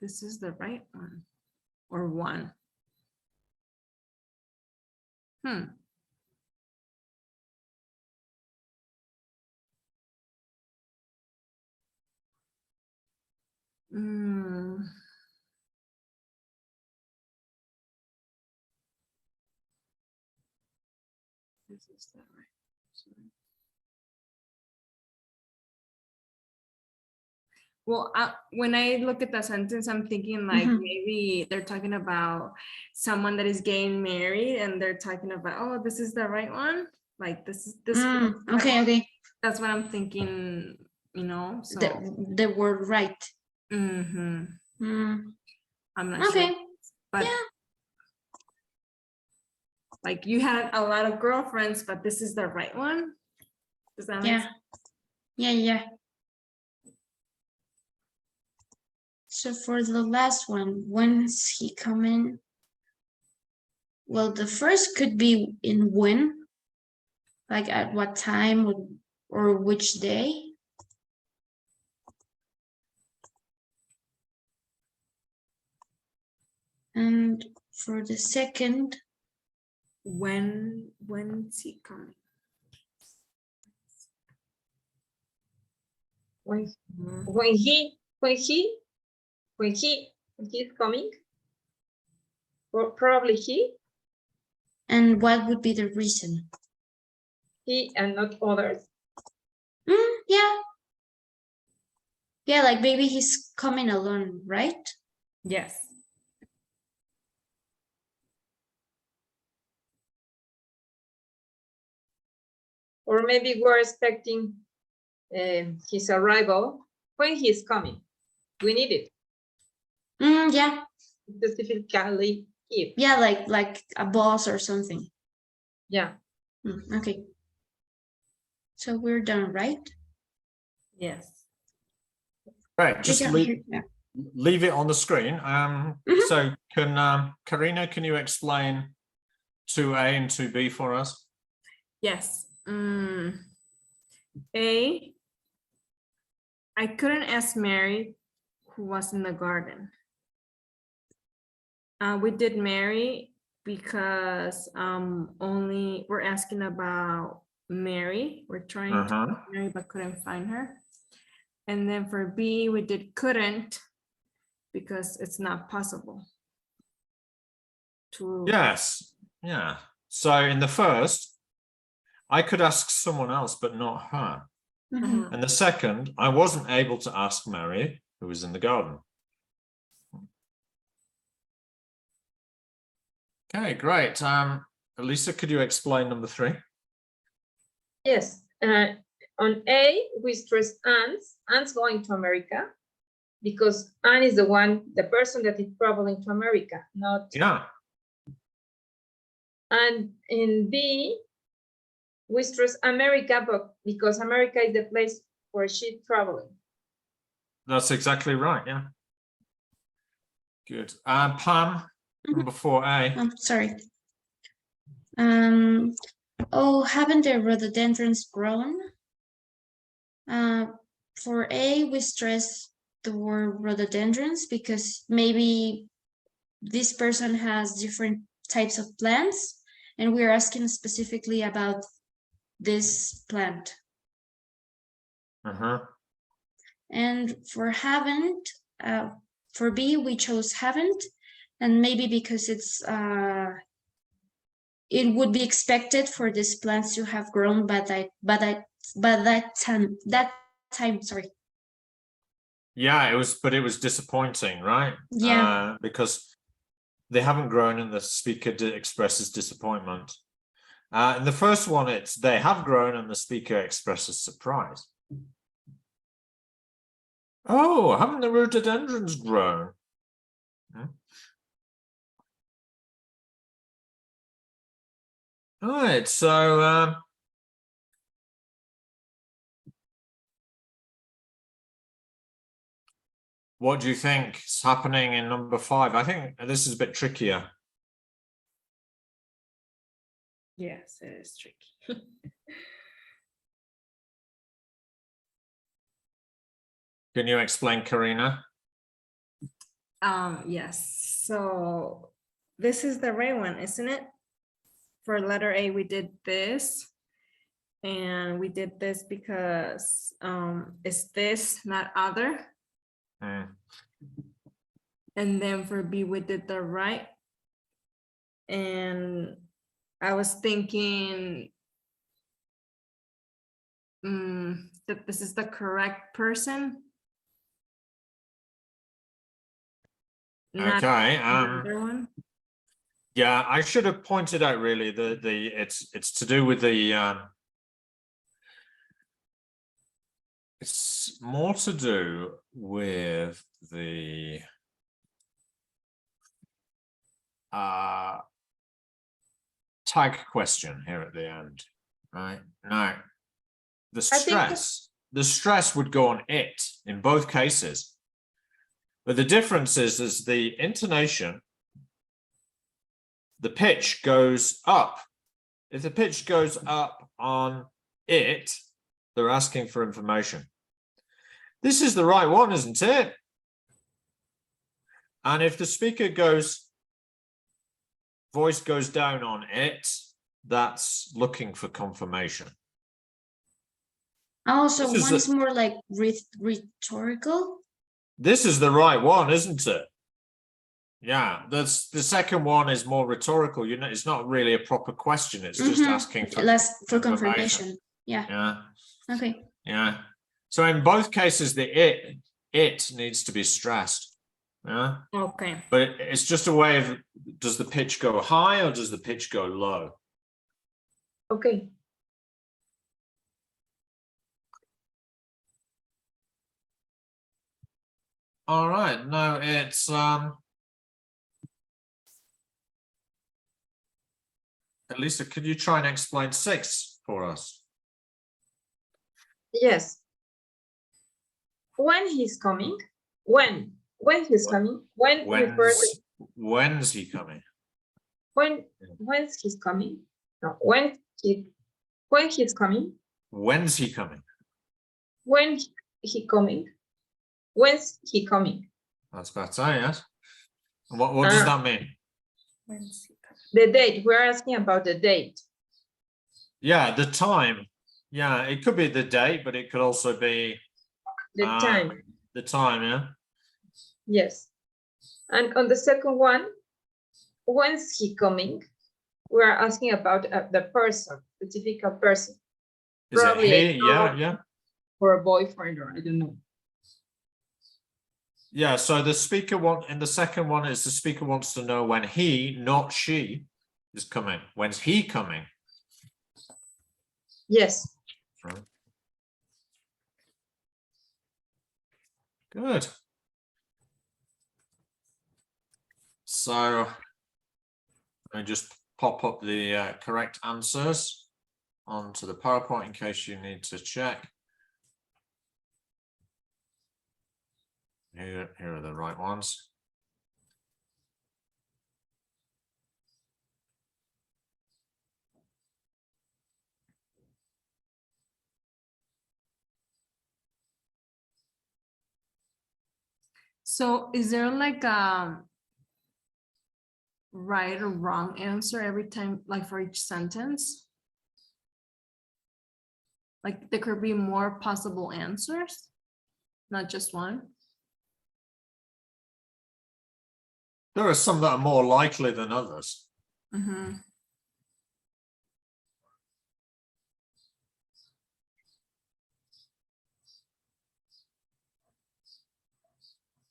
C: This is the right one or one. Mm. This is the right. Sorry. Well, when I look at the sentence, I'm thinking like
D: Mhm.
C: maybe they're talking about someone that is getting married, and they're talking about, oh, this is the right one. Like this is this.
D: Okay, okay.
C: That's what I'm thinking. You know. So.
D: The word right.
C: Mm-hmm.
D: Mm,
C: I'm not
D: okay.
C: sure. But
D: Yeah.
C: like you had a lot of girlfriends, but this is the right one. Does that make
D: Yeah.
C: sense?
D: Yeah. So for the last one, when's he coming? Well, the first could be in when, like at what time or which day. And for the second,
C: When's he coming?
B: When
C: Mhm.
B: when he's coming, or probably
D: and what would be the reason?
B: he and not others.
D: Yeah. Yeah, like maybe he's coming alone, right?
C: Yes.
B: Or maybe we're expecting his arrival when he's coming. We need it
D: Yeah.
B: specifically if.
D: Yeah, like a boss or something.
B: Yeah.
D: Okay. So we're done, right?
C: Yes.
A: Right, just
D: Yeah.
A: leave it on the screen.
D: Mhm.
A: So can Karina, can you explain 2A and 2B for us?
C: Yes. A, I couldn't ask Mary who was in the garden. We did Mary because only we're asking about Mary. We're trying to find Mary but couldn't find her. And then for B, we did couldn't because it's not possible to.
A: Yes, yeah. So in the first, I could ask someone else, but not her.
D: Mhm.
A: And the second, I wasn't able to ask Mary, who was in the garden. Okay, great. Elisa, could you explain number 3?
B: Yes. On A, we stress Anne's going to America because Anne is the person that is traveling to America, not.
A: Yeah.
B: And in B, we stress America, but because America is the place where she's traveling.
A: That's exactly right. Yeah. Good. Pam, number 4A.
D: Oh, sorry. Oh, haven't the rhododendrons grown? For A, we stress the word rhododendrons because maybe this person has different types of plants, and we're asking specifically about this plant. And for haven't, for B, we chose haven't, and maybe because it's it would be expected for these plants to have grown by that time, sorry.
A: Yeah, but it was disappointing, right?
D: Yeah.
A: Because they haven't grown and the speaker expresses disappointment. In the first one, it's they have grown and the speaker expresses surprise. Oh, haven't the rhododendrons grown? All right, so what do you think is happening in number 5? I think this is a bit trickier.
C: Yes, it is tricky.
A: Can you explain, Karina?
C: Yes, so this is the right one, isn't it? For letter A, we did this. And we did this because it's this, not other.
A: Hmm.
C: And then for B, we did the right. And I was thinking that this is the correct person. Not
A: Okay.
C: the one.
A: Yeah, I should have pointed out really it's to do with the it's more to do with the tag question here at the end, right? Now, the stress would go on it in both cases, but the difference is the intonation, the pitch goes up. If the pitch goes up on it, they're asking for information. This is the right one, isn't it? And if the speaker voice goes down on it, that's looking for confirmation.
D: Also, one's more like rhetorical.
A: This is the right one, isn't it? Yeah, the second one is more rhetorical. You know, it's not really a proper question. It's just asking for
D: confirmation. Yeah.
A: Yeah.
D: Okay.
A: Yeah. So in both cases, the it needs to be stressed. Yeah.
C: Okay.
A: But it's just a way of, does the pitch go high or does the pitch go low?
B: Okay.
A: All right. No, it's Lisa, could you try and explain 6 for us?
B: Yes. When he's coming, when he's coming,
A: When's he coming?
B: When's he's coming? No, when he's coming.
A: When's he coming?
B: When he coming? When's he coming?
A: That's better, yes. What does that mean?
C: When's he coming?
B: The date. We're asking about the date.
A: Yeah, the time. Yeah, it could be the date, but it could also be
B: The time.
A: The time, yeah.
B: Yes. And on the second one, when's he coming? We're asking about the person, the typical person.
A: Is
B: Probably
A: it he? Yeah.
B: or a boyfriend, or I don't know.
A: Yeah, so the speaker in the second one is the speaker wants to know when he, not she, is coming. When's he coming?
B: Yes.
A: Right. Good. So I just pop up the correct answers onto the PowerPoint in case you need to check. Here are the right ones.
C: So is there like a right or wrong answer every time, like for each sentence? Like there could be more possible answers, not just one.
A: There are some that are more likely than others.
C: Mm-hmm.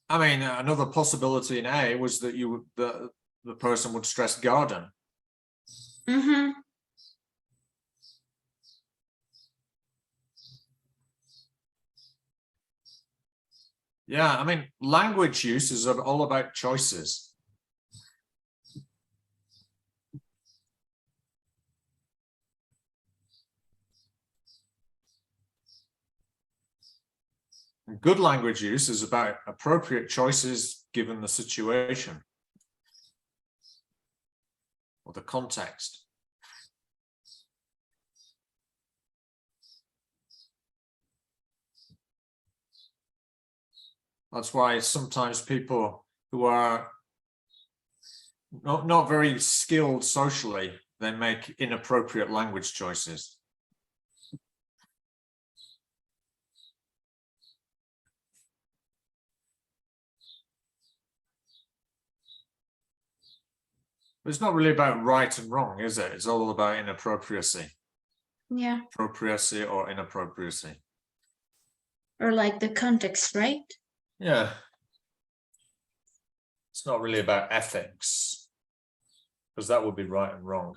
A: I mean, another possibility in A was that the person would stress garden.
D: Mm-hmm.
A: Yeah, I mean, language use is all about choices. Good language use is about appropriate choices given the situation or the context. That's why sometimes people who are not very skilled socially, they make inappropriate language choices. It's not really about right and wrong, is it? It's all about inappropriacy.
D: Yeah.
A: Appropriacy or inappropriacy.
D: Or like the context, right?
A: Yeah. It's not really about ethics, because that would be right and wrong.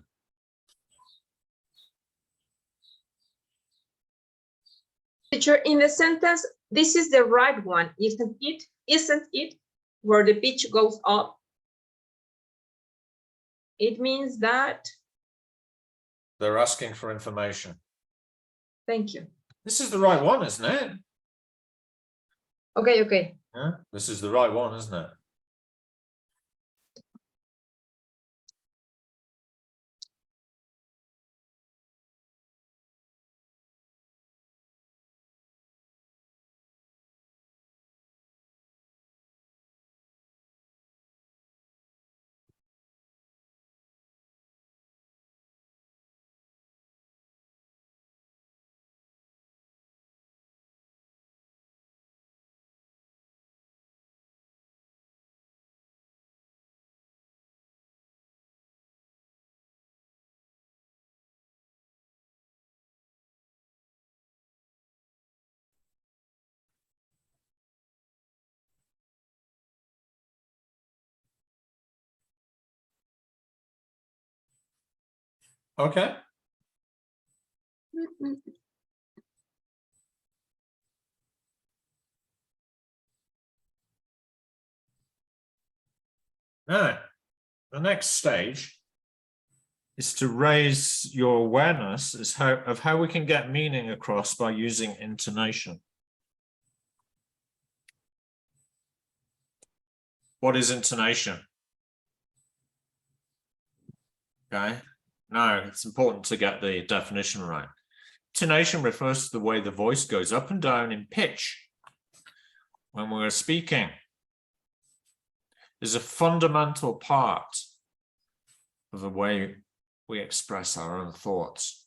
B: Teacher, in the sentence, this is the right one, isn't it? Isn't it? Where the pitch goes up. It means that,
A: They're asking for information.
B: thank you.
A: This is the right one, isn't it?
B: Okay, okay.
A: Yeah, this is the right one, isn't it? Okay.
D: Mm-mm.
A: Now, the next stage is to raise your awareness of how we can get meaning across by using intonation. What is intonation? Okay. Now, it's important to get the definition right. Intonation refers to the way the voice goes up and down in pitch when we're speaking. Is a fundamental part of the way we express our own thoughts,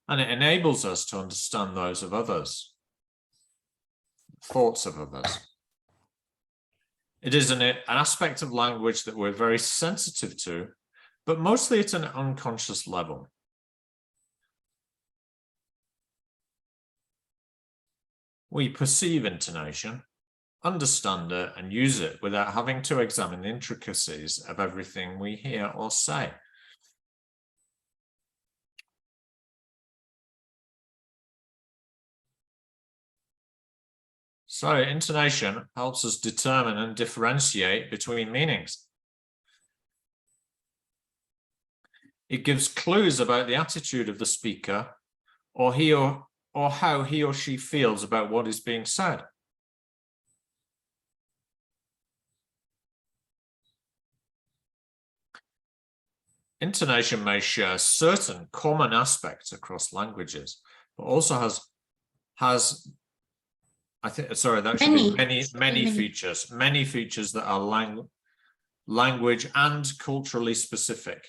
A: and it enables us to understand those of others, thoughts of others. It is an aspect of language that we're very sensitive to, but mostly at an unconscious level. We perceive intonation, understand it, and use it without having to examine the intricacies of everything we hear or say. So intonation helps us determine and differentiate between meanings. It gives clues about the attitude of the speaker or how he or she feels about what is being said. Intonation may share certain common aspects across languages, but also has I think, sorry, that should be many features that are language and culturally specific.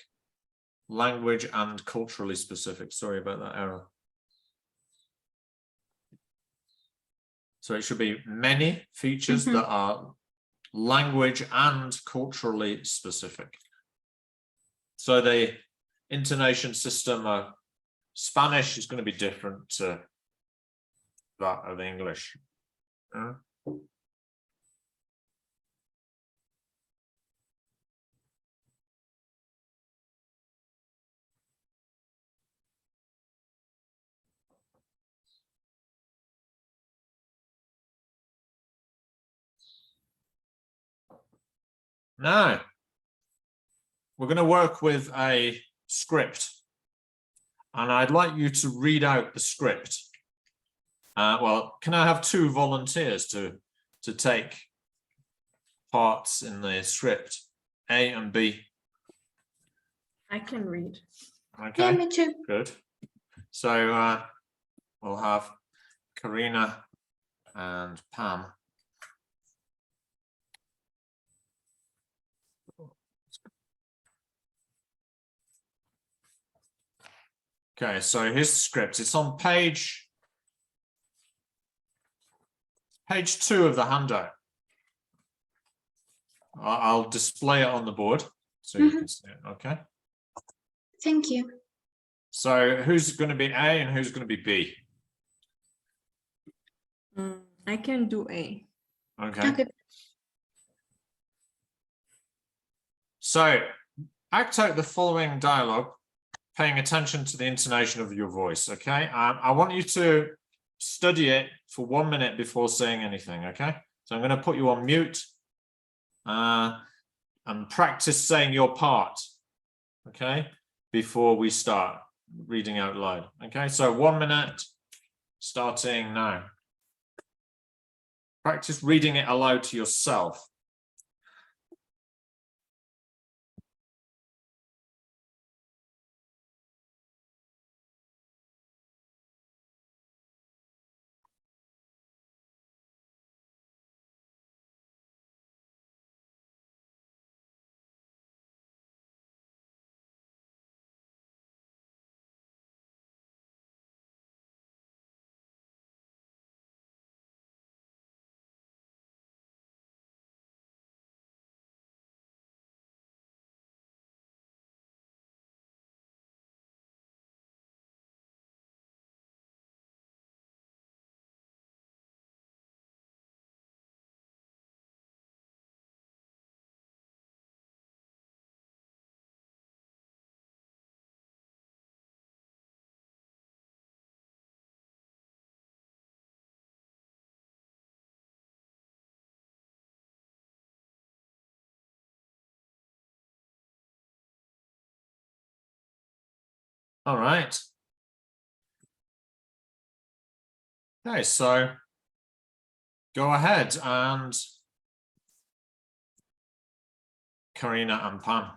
A: Language and culturally specific. Sorry about that error. So it should be many features that are language and culturally specific. So the intonation system of Spanish is going to be different to that of English. Now, we're going to work with a script, and I'd like you to read out the script. Well, can I have 2 volunteers to take parts in the script, A and B?
C: I can read.
A: Okay,
D: Yeah, me too.
A: good. So we'll have Karina and Pam. Okay, so here's the script. It's on page 2 of the handout. I'll display it on the board so you can see it. Okay.
D: Thank you.
A: So who's going to be A and who's going to be B?
C: I can do A.
A: Okay.
D: Okay.
A: So act out the following dialogue, paying attention to the intonation of your voice. Okay. I want you to study it for 1 minute before saying anything. Okay. So I'm going to put you on mute and practice saying your part. Okay. Before we start reading out loud. Okay. So 1 minute starting now. Practice reading it aloud to yourself. All right. Okay, so go ahead and Karina and Pam.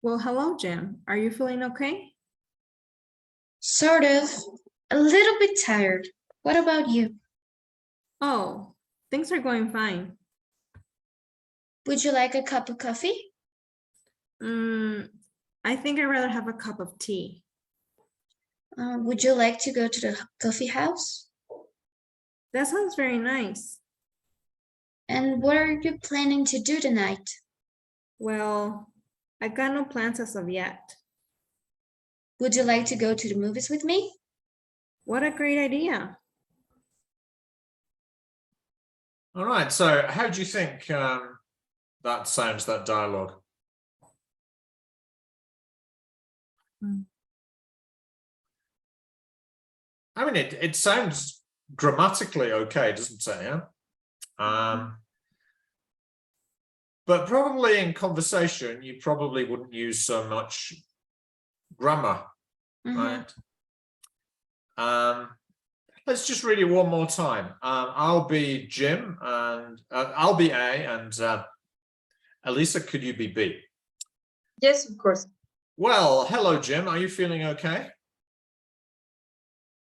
C: Well, hello, Jen. Are you feeling okay?
D: Sort of. A little bit tired. What about you?
C: Oh, things are going fine.
D: Would you like a cup of coffee?
C: I think I'd rather have a cup of tea.
D: Would you like to go to the coffee house?
C: That sounds very nice.
D: And what are you planning to do tonight?
C: Well, I got no plans as of yet.
D: Would you like to go to the movies with me?
C: What a great idea.
A: All right, so how do you think that sounds, that dialogue? I mean, it sounds grammatically okay, doesn't it? Yeah. But probably in conversation, you probably wouldn't use so much grammar, right? Let's just read it one more time. I'll be Jim, and I'll be A, and Elisa, could you be B?
B: Yes, of course.
A: Well, hello, Jim. Are you feeling okay?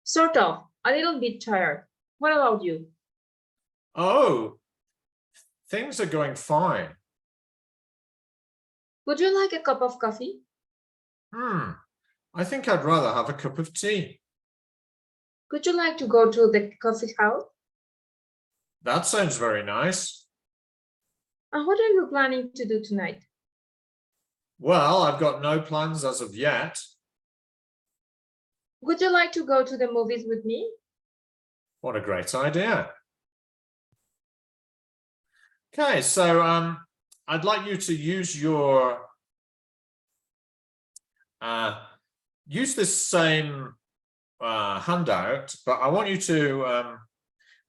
B: Sort of. A little bit tired. What about you?
A: Oh, things are going fine.
B: Would you like a cup of coffee?
A: I think I'd rather have a cup of tea.
B: Would you like to go to the coffee house?
A: That sounds very nice.
B: And what are you planning to do tonight?
A: Well, I've got no plans as of yet.
B: Would you like to go to the movies with me?
A: What a great idea. Okay, so I'd like you to use your use this same handout, but I want you to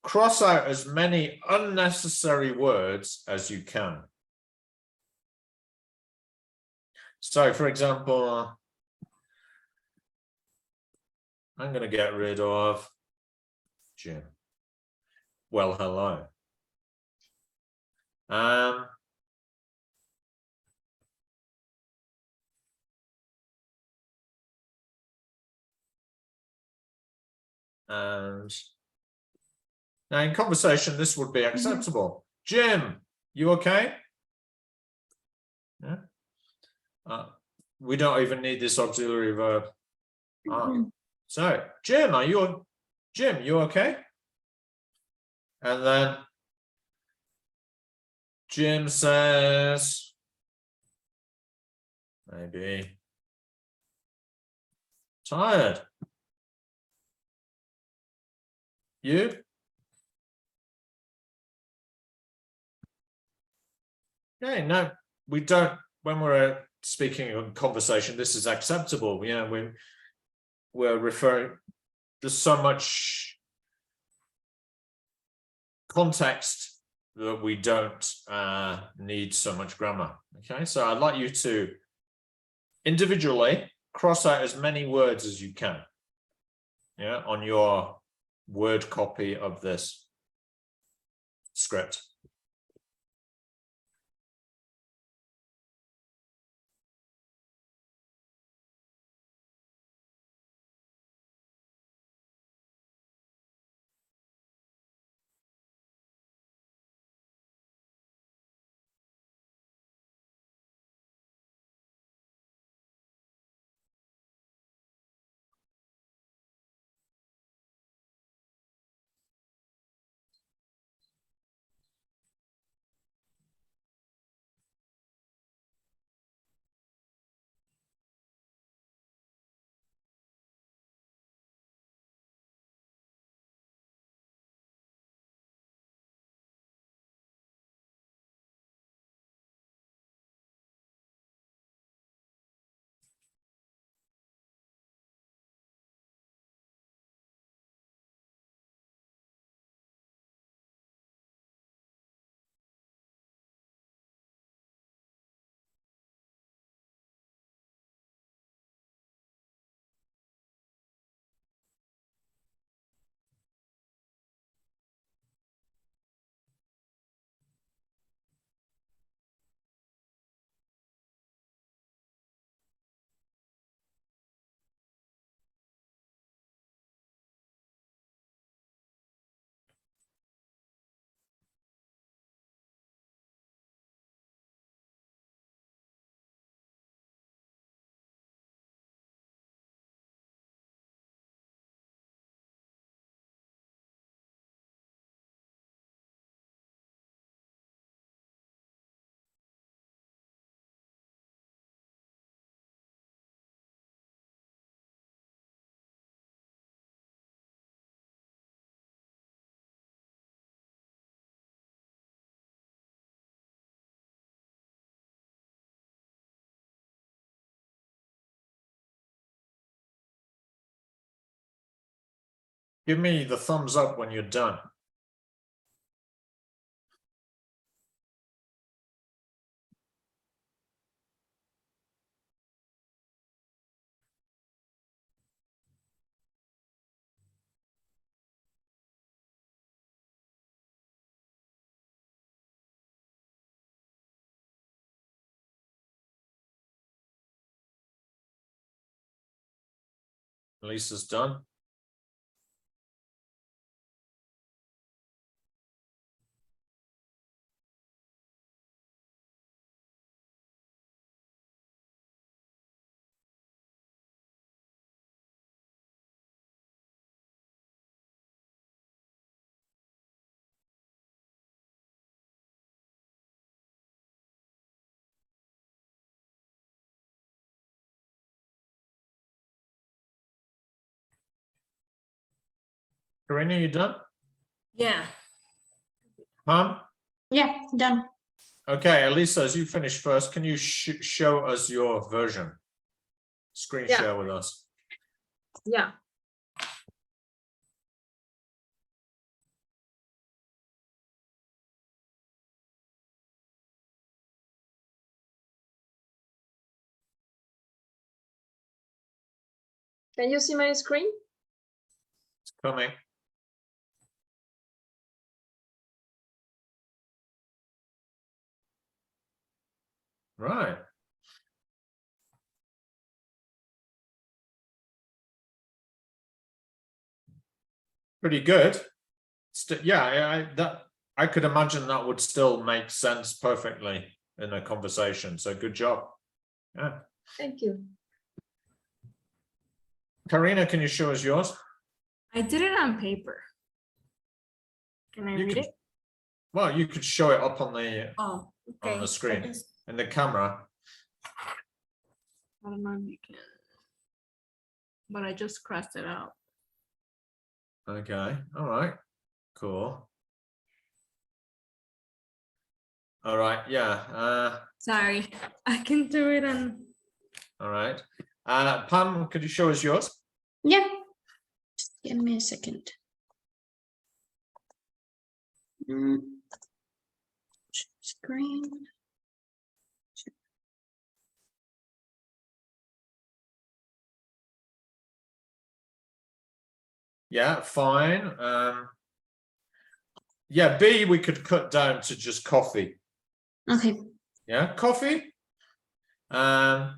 A: cross out as many unnecessary words as you can. So, for example, I'm going to get rid of Jim. Well, hello. And now in conversation, this would be acceptable. Jim, you okay? Yeah. We don't even need this auxiliary verb. So, Jim, you okay? And then Jim says, maybe tired. You? Okay, no, we don't, when we're speaking in conversation, this is acceptable. Yeah, we're referring, there's so much context that we don't need so much grammar. Okay, so I'd like you to individually cross out as many words as you can, yeah, on your word copy of this script. Give me the thumbs up when you're done. Lisa's done. Karina, you done?
C: Yeah.
D: Yeah, done.
A: Okay, Elisa, as you finish first, can you show us your version? Screen
B: Yeah.
A: share with us.
B: Yeah. Can you see my screen?
A: It's coming. Right. Pretty good. Yeah, I could imagine that would still make sense perfectly in a conversation. So good job. Yeah.
B: Thank you.
A: Karina, can you show us yours?
C: I did it on paper. Can I
A: You
C: read
A: can-
C: it?
A: Well, you could show it up on the
C: Oh, okay.
A: the screen.
C: I just-
A: in the camera.
C: I don't know if you can. But I just crossed it out.
A: Okay. All right. Cool. All right. Yeah.
C: Sorry, I can do it on.
A: All right. Pam, could you show us yours?
D: Yeah. Just give me a second. Screen.
A: Yeah, fine. Yeah, B we could cut down to just coffee.
D: Okay.
A: Yeah, coffee. And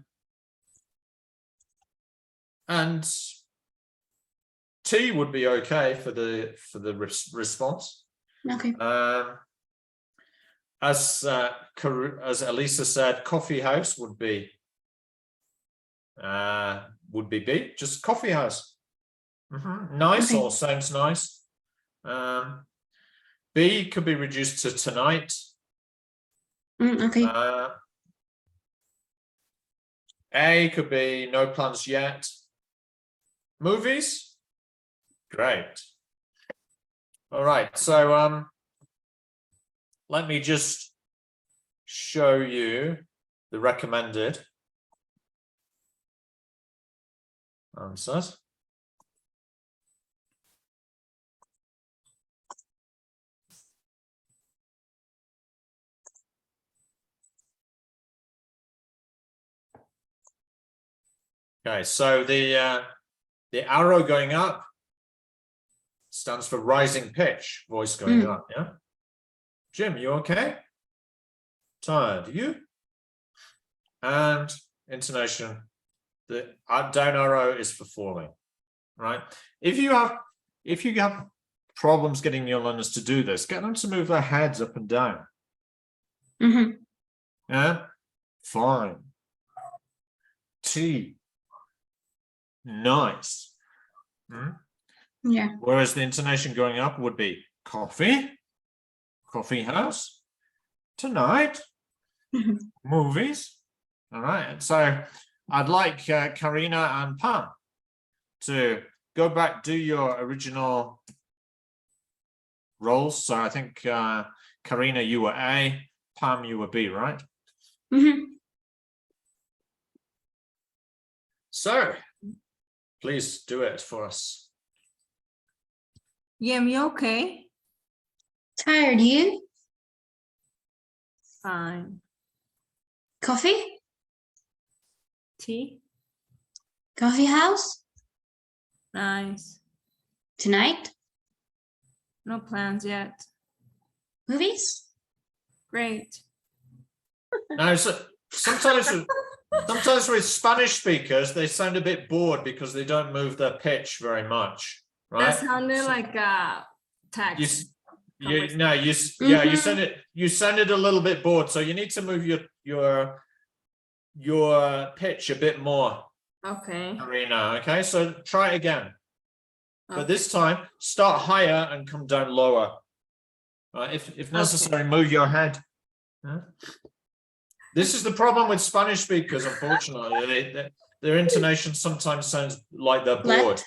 A: tea would be okay for the response.
D: Okay.
A: As Elisa said, coffee house would be B, just coffee house. Nice,
D: Okay.
A: or sounds nice. B could be reduced to tonight.
D: Okay.
A: A could be no plans yet. Movies? Great. All right, so let me just show you the recommended answers. Okay, so the arrow going up stands for rising pitch, voice going up, yeah? Jim, you okay? Tired, you? And intonation, the down arrow is for falling, right? If you have problems getting your learners to do this, get them to move their heads up and down. Yeah, fine. Tea. Nice.
D: Yeah.
A: Whereas the intonation going up would be coffee, coffee house, tonight, movies. All right. So I'd like Karina and Pam to go back, do your original roles. So I think Karina, you were A, Pam, you were B, right? So please do it for us.
C: Yeah, me okay?
D: Tired, you?
C: Fine.
D: Coffee?
C: Tea?
D: Coffee house?
C: Nice.
D: Tonight?
C: No plans yet.
D: Movies?
C: Great.
A: Now, so sometimes with Spanish speakers, they sound a bit bored because they don't move their pitch very much, right?
C: That sounded like a text.
A: You sounded a little bit bored, so you need to move your pitch a bit more,
C: Okay.
A: Karina. Okay, so try it again, but
C: Okay.
A: this time start higher and come down lower. If necessary, move your head. Huh? This is the problem with Spanish speakers, unfortunately. Their intonation sometimes sounds like they're bored.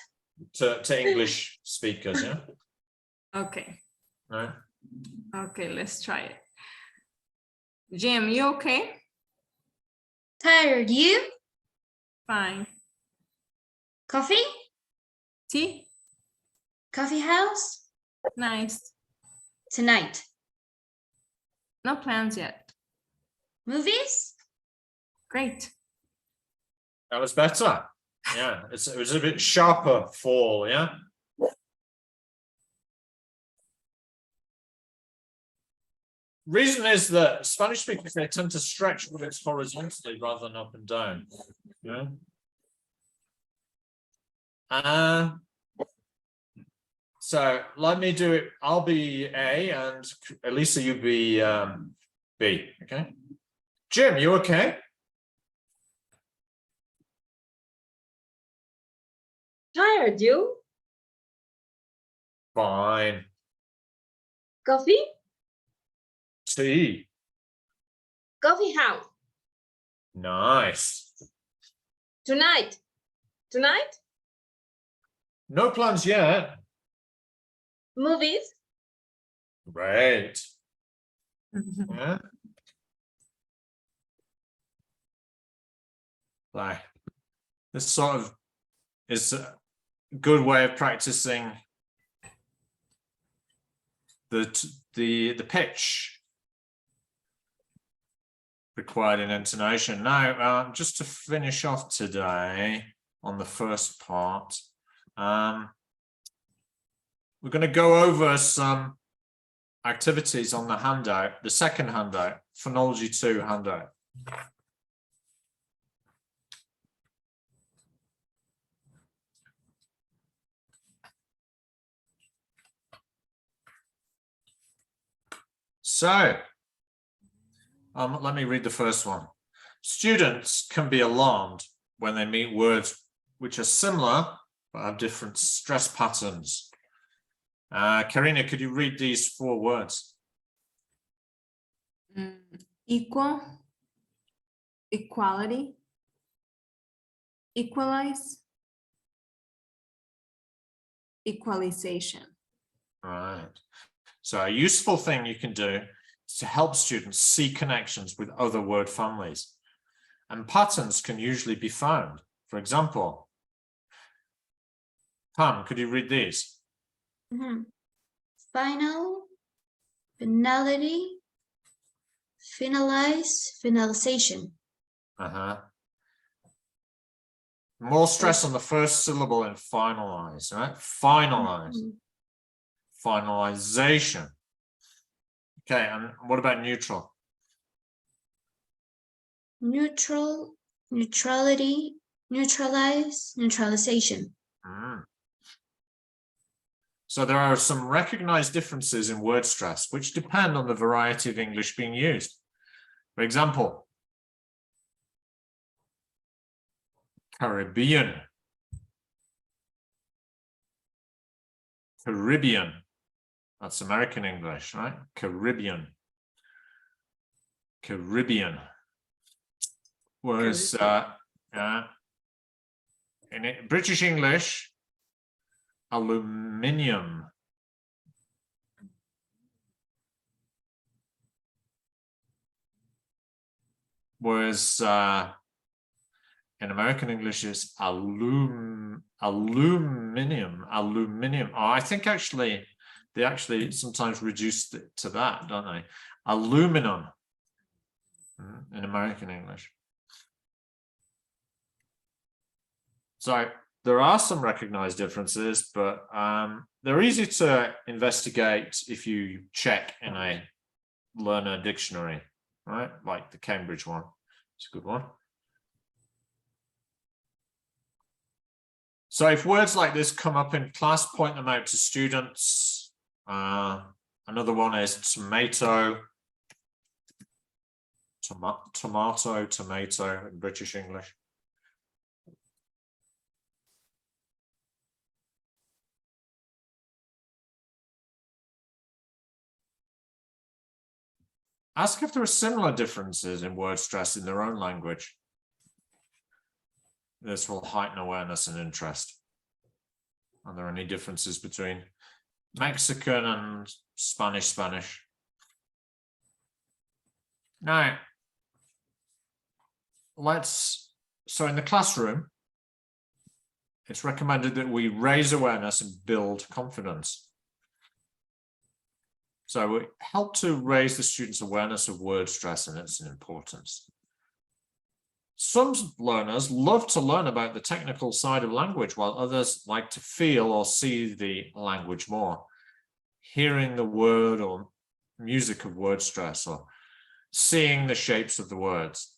A: to English speakers, yeah?
C: Okay.
A: Right.
C: Okay, let's try it. Jim, you okay?
D: Tired, you?
C: Fine.
D: Coffee?
C: Tea?
D: Coffee house?
C: Nice.
D: Tonight.
C: No plans yet.
D: Movies?
C: Great.
A: That was better. Yeah, it was a bit sharper fall, yeah? Reason is that Spanish speakers, they tend to stretch words horizontally rather than up and down. Yeah. So let me do it. I'll be A and Elisa, you be B. Okay. Jim, you okay?
B: Tired, you?
A: Fine.
B: Coffee?
A: Tea.
B: Coffee house.
A: Nice.
B: Tonight. Tonight?
A: No plans yet.
B: Movies?
A: Great. Yeah. Like this sort of is a good way of practicing the pitch required in intonation. Now, just to finish off today on the first part, we're going to go over some activities on the handout, the second handout, Phonology 2 handout. So, let me read the first one. Students can be alarmed when they meet words which are similar but have different stress patterns. Karina, could you read these 4 words?
C: Equal, equality, equalize, equalization.
A: Right. So a useful thing you can do is to help students see connections with other word families. And patterns can usually be found. For example, Pam, could you read these?
D: Final, finality, finalize, finalization.
A: More stress on the first syllable in finalize, right? Finalize. Finalization. Okay, and what about neutral?
D: Neutral, neutrality, neutralize, neutralization.
A: So there are some recognized differences in word stress, which depend on the variety of English being used. For example, Caribbean. Caribbean. That's American English, right? Caribbean. Caribbean. Whereas in British English, aluminium. Whereas in American English is aluminium. Oh, I think actually they sometimes reduce it to that, don't they? Aluminum in American English. So there are some recognized differences, but they're easy to investigate if you check in a learner dictionary, right? Like the Cambridge one. It's a good one. So if words like this come up in class, point them out to students. Another one is tomato, tomato in British English. Ask if there are similar differences in word stress in their own language. This will heighten awareness and interest. Are there any differences between Mexican and Spanish? Now, so in the classroom, it's recommended that we raise awareness and build confidence. So we help to raise the students' awareness of word stress and its importance. Some learners love to learn about the technical side of language, while others like to feel or see the language more. Hearing the word or music of word stress, or seeing the shapes of the words.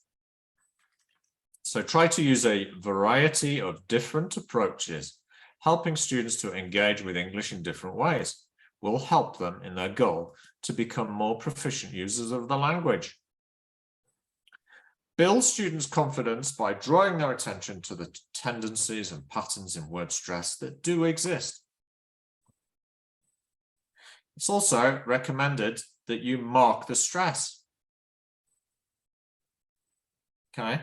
A: So try to use a variety of different approaches. Helping students to engage with English in different ways will help them in their goal to become more proficient users of the language. Build students' confidence by drawing their attention to the tendencies and patterns in word stress that do exist. It's also recommended that you mark the stress. Okay.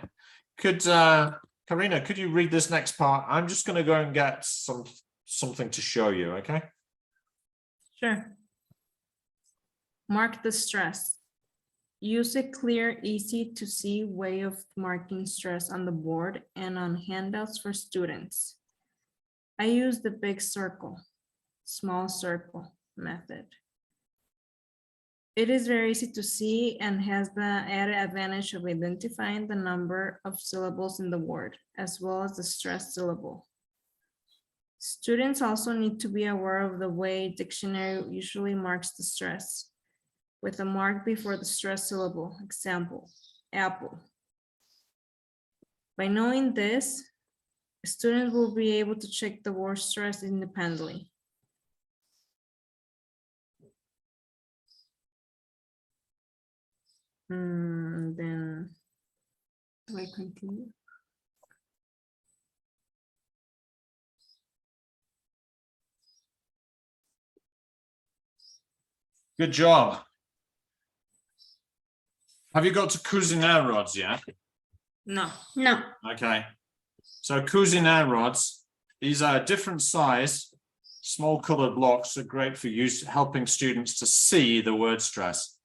A: Karina, could you read this next part? I'm just going to go and get something to show you, okay?
C: Sure. Mark the stress. Use a clear, easy to see way of marking stress on the board and on handouts for students. I use the big circle, small circle method. It is very easy to see and has the added advantage of identifying the number of syllables in the word, as well as the stressed syllable. Students also need to be aware of the way dictionary usually marks the stress, with a mark before the stressed syllable. Example, apple. By knowing this, students will be able to check the word stress independently. Then, do I continue?
A: Good job. Have you got to Cuisinart rods yet?
C: No.
D: No.
A: Okay. So Cuisinart rods, these are different size, small colored blocks are great for use, helping students to see the word stress.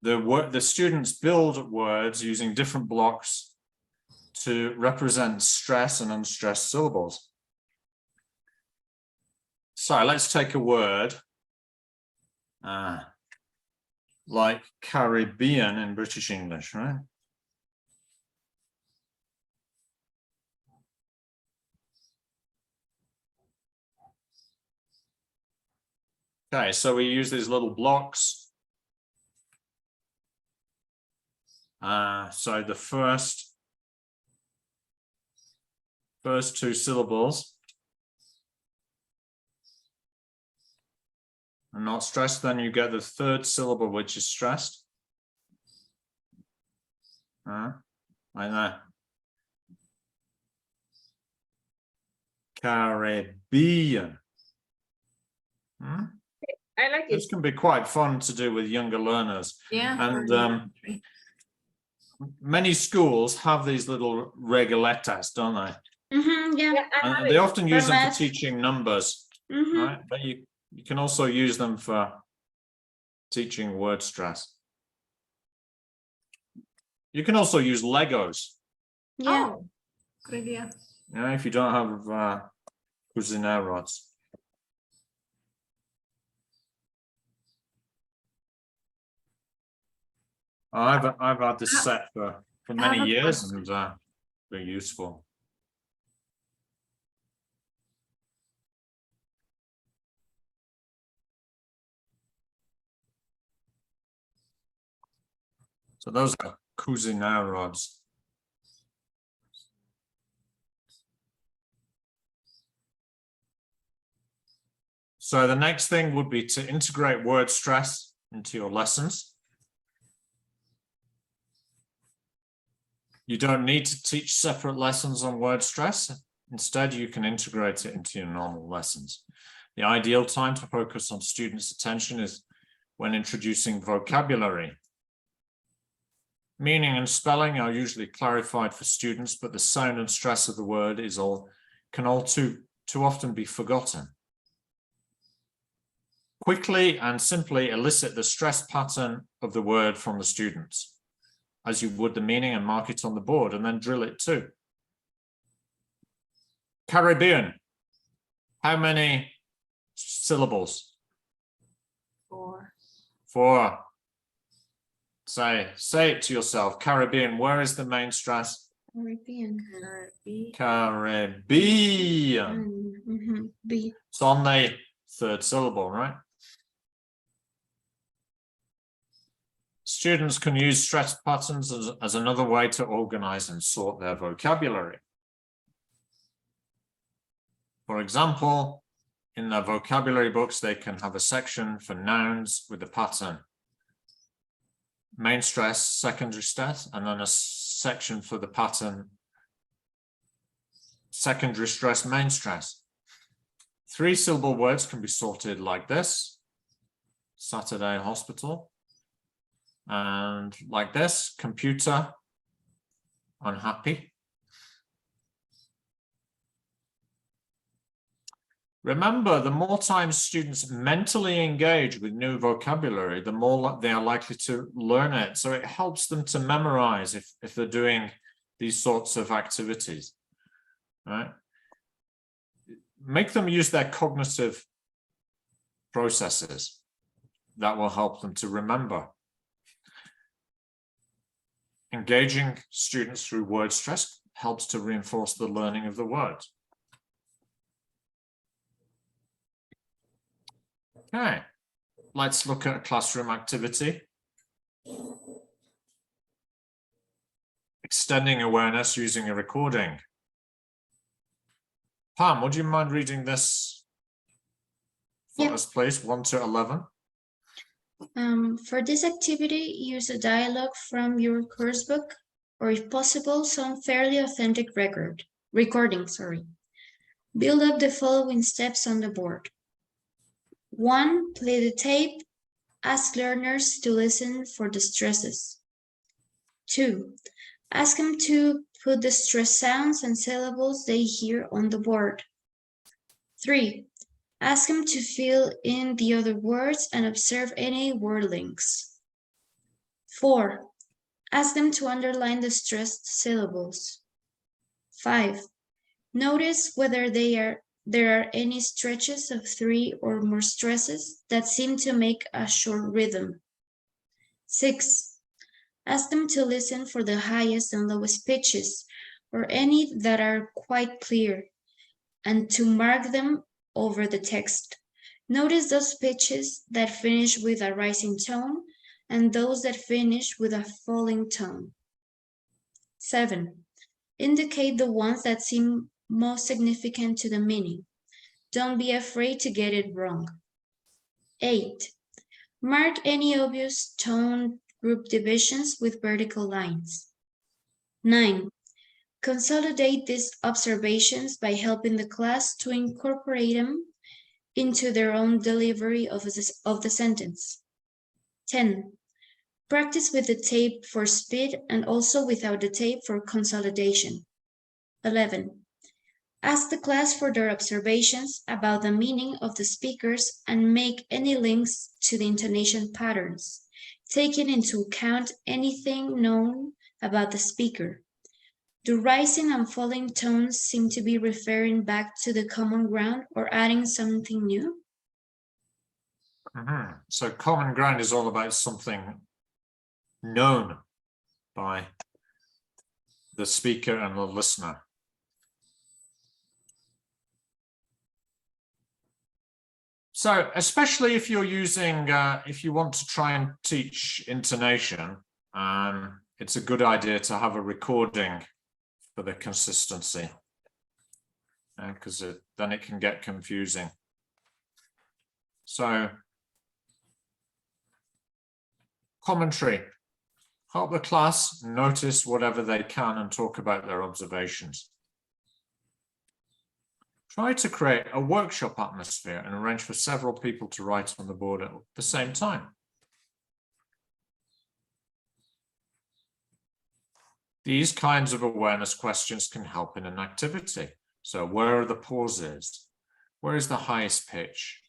A: The students build words using different blocks to represent stress and unstressed syllables. So let's take a word like Caribbean in British English, right? Okay, so we use these little blocks. So the first two syllables are not stressed, then you get the third syllable, which is stressed. Like that. Caribbean.
B: I like it.
A: This can be quite fun to do with younger learners.
C: Yeah.
A: And many schools have these little regaletas, don't they?
D: Yeah.
B: Yeah, I have
A: And they
B: it.
A: often use them for
D: math.
A: teaching numbers, right? But you can also use them for teaching word stress. You can also use Legos.
D: Yeah.
C: Oh, good idea.
A: If you don't have Cuisinart rods. I've had this set for many
C: have a
A: years,
C: question.
A: and very useful. So those are Cuisinart rods. So the next thing would be to integrate word stress into your lessons. You don't need to teach separate lessons on word stress. Instead, you can integrate it into your normal lessons. The ideal time to focus on students' attention is when introducing vocabulary. Meaning and spelling are usually clarified for students, but the sound and stress of the word can all too too often be forgotten. Quickly and simply elicit the stress pattern of the word from the students, as you would the meaning, and mark it on the board, and then drill it too. Caribbean. How many syllables?
C: 4.
A: 4. Say it to yourself. Caribbean. Where is the main stress?
D: Caribbean.
A: Caribbean.
D: B.
A: It's on the 3rd syllable, right? Students can use stress patterns as another way to organize and sort their vocabulary. For example, in their vocabulary books, they can have a section for nouns with the pattern main stress, secondary stress, and then a section for the pattern secondary stress, main stress. 3-syllable words can be sorted like this: Saturday hospital, and like this: computer, unhappy. Remember, the more times students mentally engage with new vocabulary, the more they are likely to learn it. So it helps them to memorize if they're doing these sorts of activities, right? Make them use their cognitive processes. That will help them to remember. Engaging students through word stress helps to reinforce the learning of the words. Okay, let's look at a classroom activity. Extending awareness using a recording. Pam, would you mind reading this for us, please? 1 to 11.
D: For this activity, use a dialogue from your course book, or if possible, some fairly authentic recording. Build up the following steps on the board. 1. Play the tape. Ask learners to listen for the stresses. 2. Ask them to put the stress sounds and syllables they hear on the board. 3. Ask them to fill in the other words and observe any word links. 4. Ask them to underline the stressed syllables. 5. Notice whether there are any stretches of 3 or more stresses that seem to make a short rhythm. 6. Ask them to listen for the highest and lowest pitches, or any that are quite clear, and to mark them over the text. Notice those pitches that finish with a rising tone and those that finish with a falling tone. 7. Indicate the ones that seem most significant to the meaning. Don't be afraid to get it wrong. 8. Mark any obvious tone group divisions with vertical lines. 9. Consolidate these observations by helping the class to incorporate them into their own delivery of the sentence. 10. Practice with the tape for speed and also without the tape for consolidation. 11. Ask the class for their observations about the meaning of the speakers and make any links to the intonation patterns, taking into account anything known about the speaker. Do rising and falling tones seem to be referring back to the common ground or adding something new?
A: So common ground is all about something known by the speaker and the listener. So especially if you're using, if you want to try and teach intonation, it's a good idea to have a recording for the consistency, because then it can get confusing. So commentary. Help the class notice whatever they can and talk about their observations. Try to create a workshop atmosphere and arrange for several people to write on the board at the same time. These kinds of awareness questions can help in an activity. So where are the pauses? Where is the highest pitch?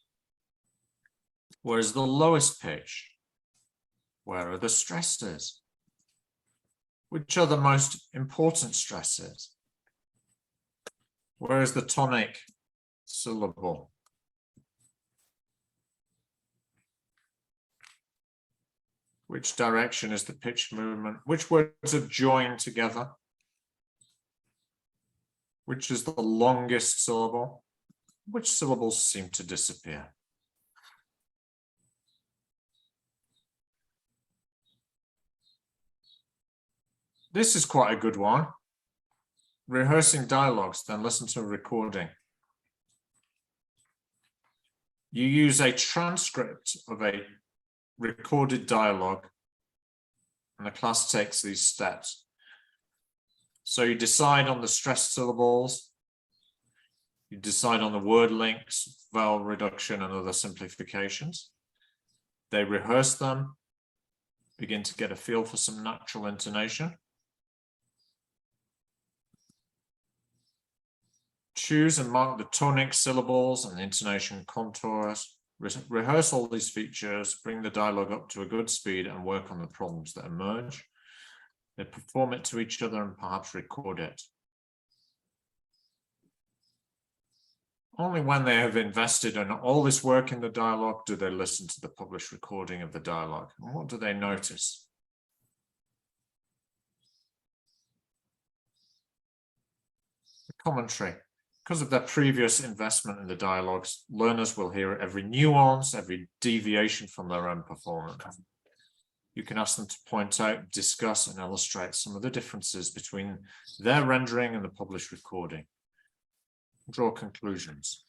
A: Where is the lowest pitch? Where are the stresses? Which are the most important stresses? Where is the tonic syllable? Which direction is the pitch movement? Which words are joined together? Which is the longest syllable? Which syllables seem to disappear? This is quite a good one. Rehearsing dialogues, then listen to a recording. You use a transcript of a recorded dialogue, and the class takes these steps. So you decide on the stressed syllables, you decide on the word links, vowel reduction, and other simplifications. They rehearse them, begin to get a feel for some natural intonation. Choose and mark the tonic syllables and intonation contours. Rehearse all these features, bring the dialogue up to a good speed, and work on the problems that emerge. They perform it to each other and perhaps record it. Only when they have invested in all this work in the dialogue do they listen to the published recording of the dialogue. And what do they notice? The commentary. Because of their previous investment in the dialogues, learners will hear every nuance, every deviation from their own performance. You can ask them to point out, discuss, and illustrate some of the differences between their rendering and the published recording. Draw conclusions.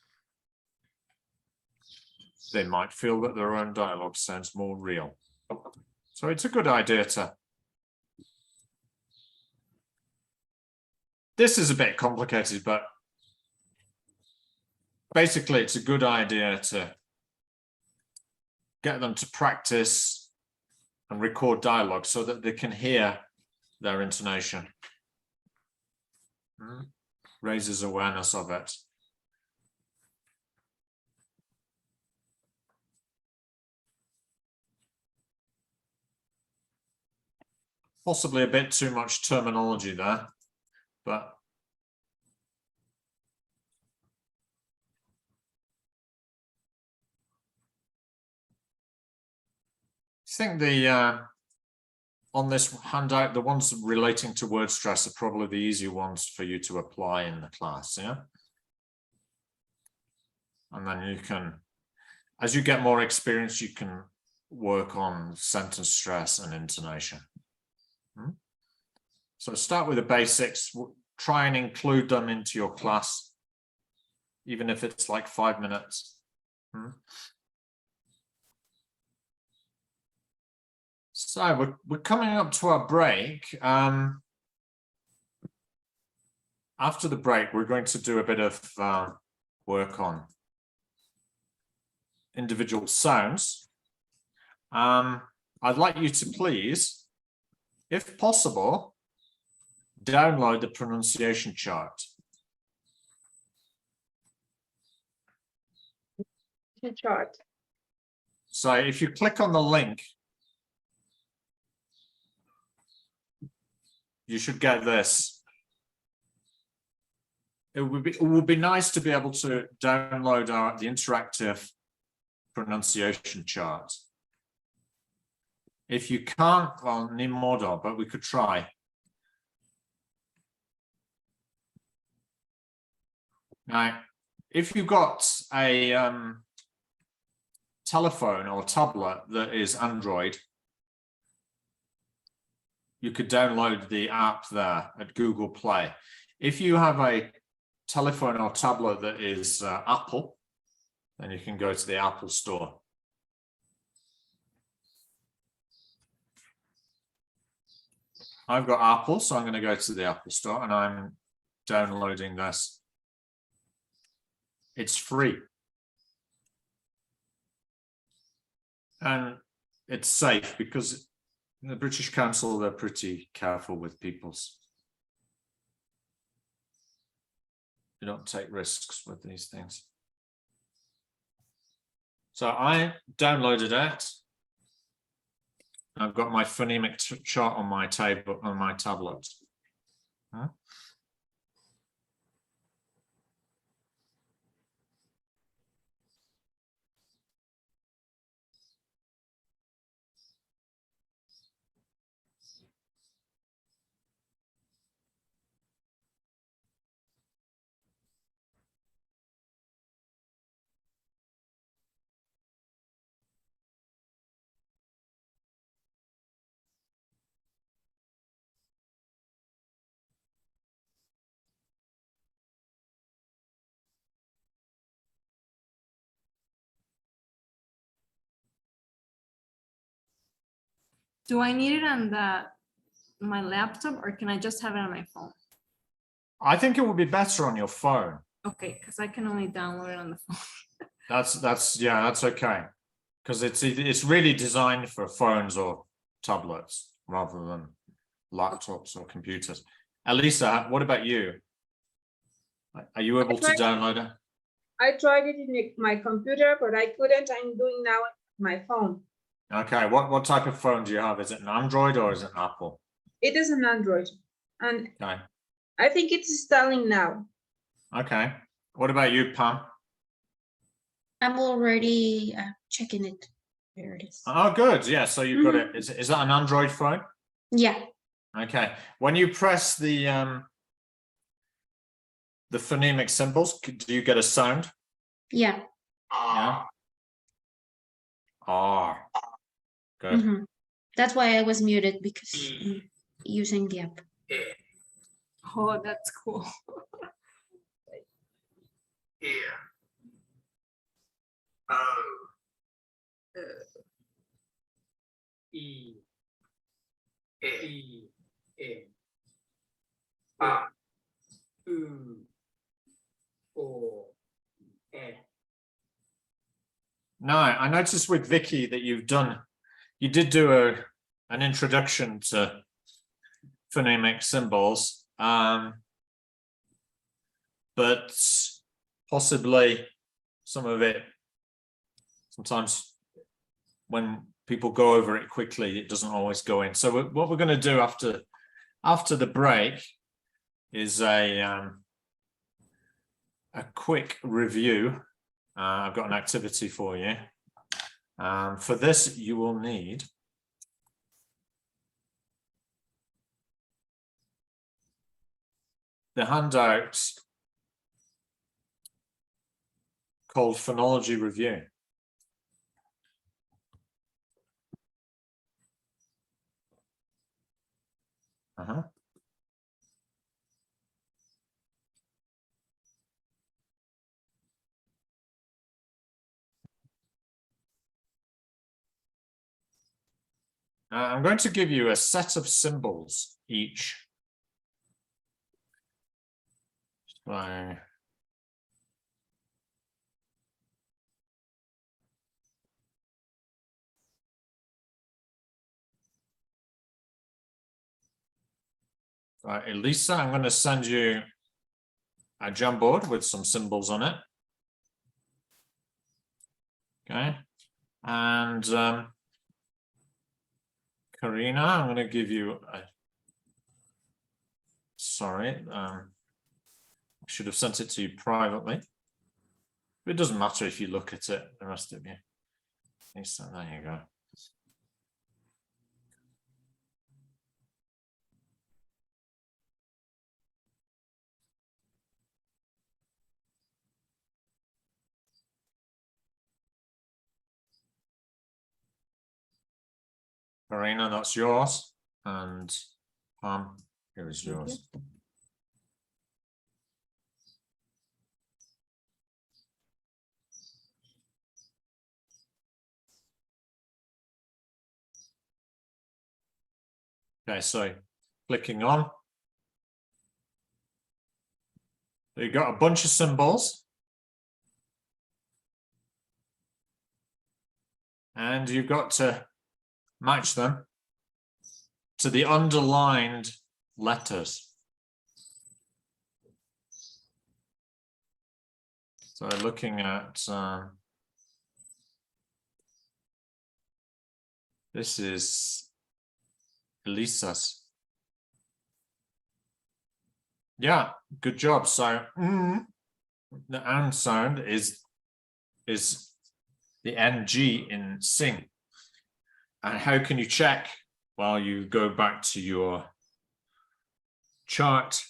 A: They might feel that their own dialogue sounds more real. So it's a good idea to... This is a bit complicated, but basically, it's a good idea to get them to practice and record dialogue so that they can hear their intonation. Raises awareness of it. Possibly a bit too much terminology there, but I think the on this handout, the ones relating to word stress are probably the easier ones for you to apply in the class, yeah? And then you can, as you get more experience, you can work on sentence stress and intonation. So start with the basics, try and include them into your class, even if it's like 5 minutes. So we're coming up to our break. After the break, we're going to do a bit of work on individual sounds. I'd like you to please, if possible, download the pronunciation chart.
B: Chart.
A: So if you click on the link, you should get this. It would be nice to be able to download the interactive pronunciation chart. If you can't, well, ni modo, but we could try. Now, if you've got a telephone or tablet that is Android, you could download the app there at Google Play. If you have a telephone or tablet that is Apple, then you can go to the Apple Store. I've got Apple, so I'm going to go to the Apple Store and I'm downloading this. It's free. And it's safe because the British Council, they're pretty careful with people's You don't take risks with these things. So I downloaded it. I've got my phonemic chart on my table, on my tablet. Huh?
C: Do I need it on my laptop or can I just have it on my phone?
A: I think it would be better on your phone.
C: Okay, because I can only download it on the phone.
A: That's okay. Because it's really designed for phones or tablets rather than laptops or computers. Elisa, what about you? Are you able to download it?
B: I tried it in my computer, but I couldn't. I'm doing now my phone.
A: Okay, what type of phone do you have? Is it an Android or is it Apple?
B: It is an Android, and
A: Okay.
B: I think it's installing now.
A: Okay. What about you, Pam?
D: I'm already checking it. There it is.
A: Oh, good. Yeah, so you've got it. Is that an Android phone?
D: Yeah.
A: Okay. When you press the phonemic symbols, do you get a sound?
D: Yeah.
A: Yeah. R. Good.
D: Mhm. That's why I was muted because I'm using the app.
C: Oh, that's cool.
A: Now, I noticed with Vicky that you did do an introduction to phonemic symbols, but possibly some of it, sometimes when people go over it quickly, it doesn't always go in. So what we're going to do after the break is a quick review. I've got an activity for you. For this, you will need the handout called Phonology Review. I'm going to give you a set of symbols each. So, Elisa, I'm going to send you a Jamboard with some symbols on it. Okay. And Karina, I'm going to give you a, sorry, I should have sent it to you privately. But it doesn't matter if you look at it, the rest of you. Lisa, there you go. Karina, that's yours. And here is yours. Okay, so clicking on. You've got a bunch of symbols. And you've got to match them to the underlined letters. So looking at this is Elisa's. Yeah, good job. So the and sound is the NG in sing. And how can you check? Well, you go back to your chart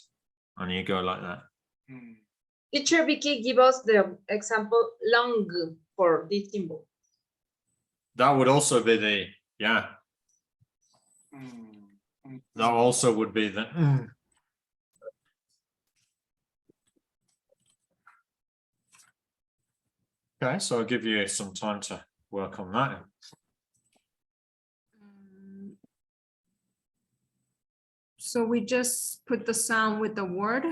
A: and you go like that.
B: Teacher Vicky, give us the example long for this symbol.
A: That would also be the, yeah. That also would be the. Okay, so I'll give you some time to work on that.
C: So we just put the sound with the word.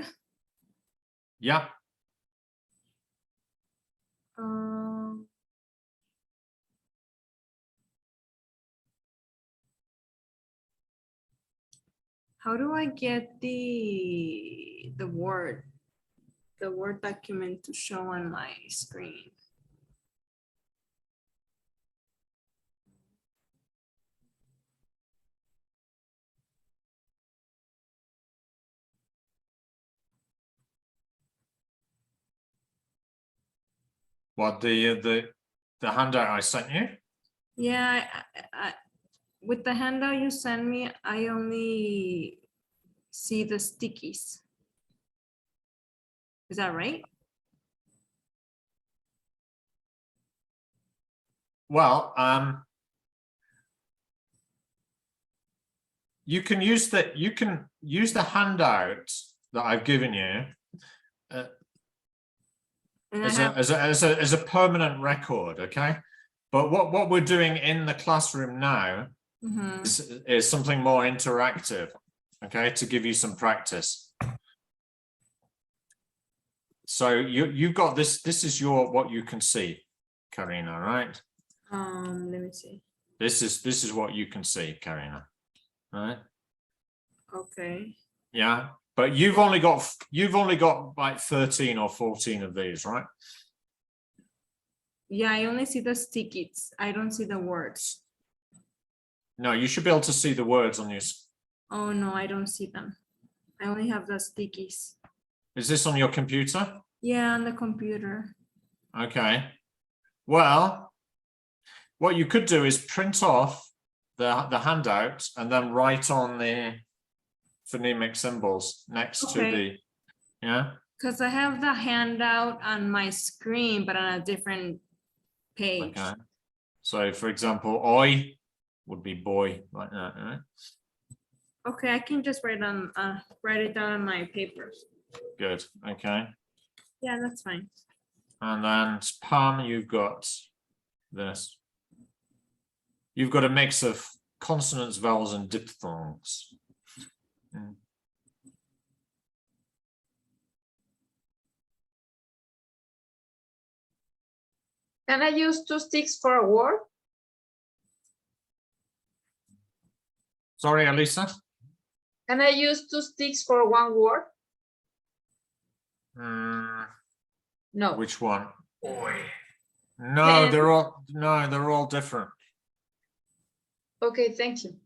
A: Yeah,
C: Um, how do I get the word document to show on my screen?
A: what the handout I sent you?
C: Yeah, with the handout you send me, I only see the stickies. Is that right?
A: Well, you can use the handout that I've given you
C: And
A: as a permanent record, okay? But what we're doing in the classroom now
C: Mhm.
A: is something more interactive, okay, to give you some practice. So you've got this is what you can see, Karina, right?
C: Let me see.
A: This is what you can see, Karina, right?
C: Okay.
A: Yeah, but you've only got like 13 or 14 of these, right?
C: Yeah, I only see the stickies. I don't see the words.
A: No, you should be able to see the words on your.
C: Oh no, I don't see them. I only have the stickies.
A: Is this on your computer?
C: Yeah, on the computer.
A: Okay. Well, what you could do is print off the handout and then write on the phonemic symbols next to
C: Okay.
A: the, yeah.
C: Because I have the handout on my screen, but on a different page.
A: Okay. So for example, oi would be boy like that, right?
C: Okay, I can just write it down on my papers.
A: Good. Okay.
C: Yeah, that's fine.
A: And then Palm, you've got this. You've got a mix of consonants, vowels, and diphthongs.
B: Can I use 2 sticks for a word?
A: Sorry, Elisa.
B: Can I use 2 sticks for 1 word? No.
A: Which one? No,
B: Pen.
A: they're all different.
B: Okay, thank you.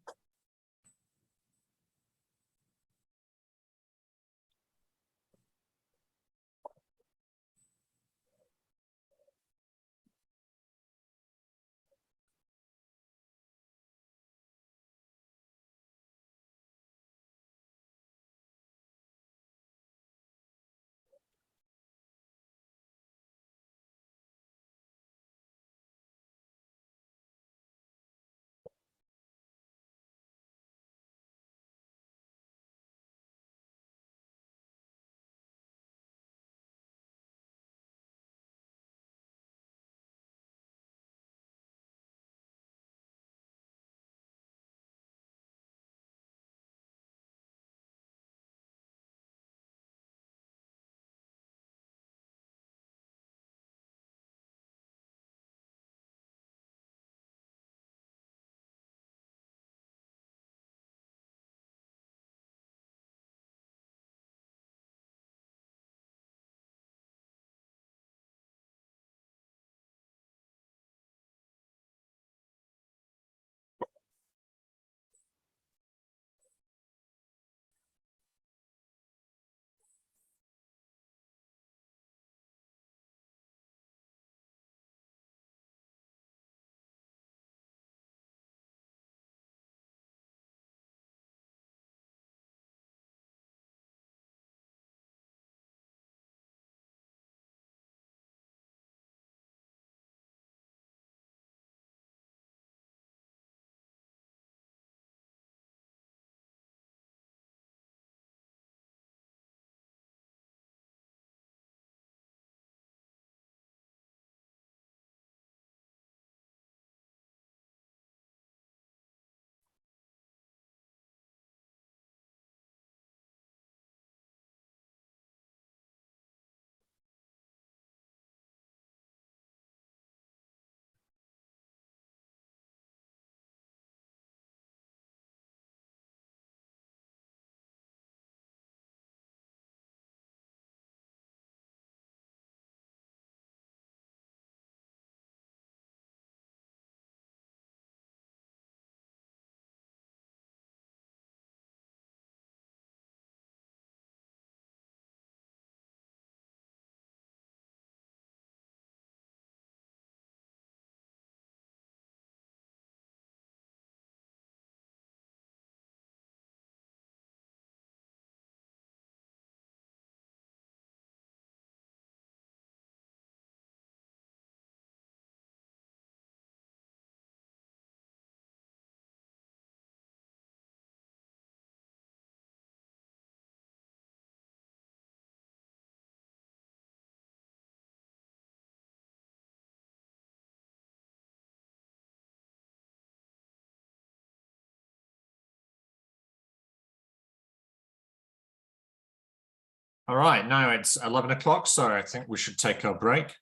A: All right, now it's 11 o'clock, so I think we should take our break.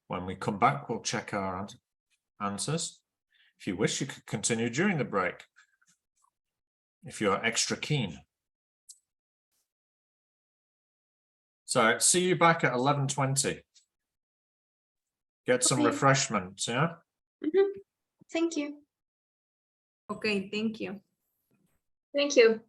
A: When we come back, we'll check our answers. If you wish, you could continue during the break, if you're extra keen. So see you back at 11:20. Get some
D: Okay.
A: refreshments, yeah?
D: Mhm. Thank you.
C: Okay, thank you.
B: Thank you.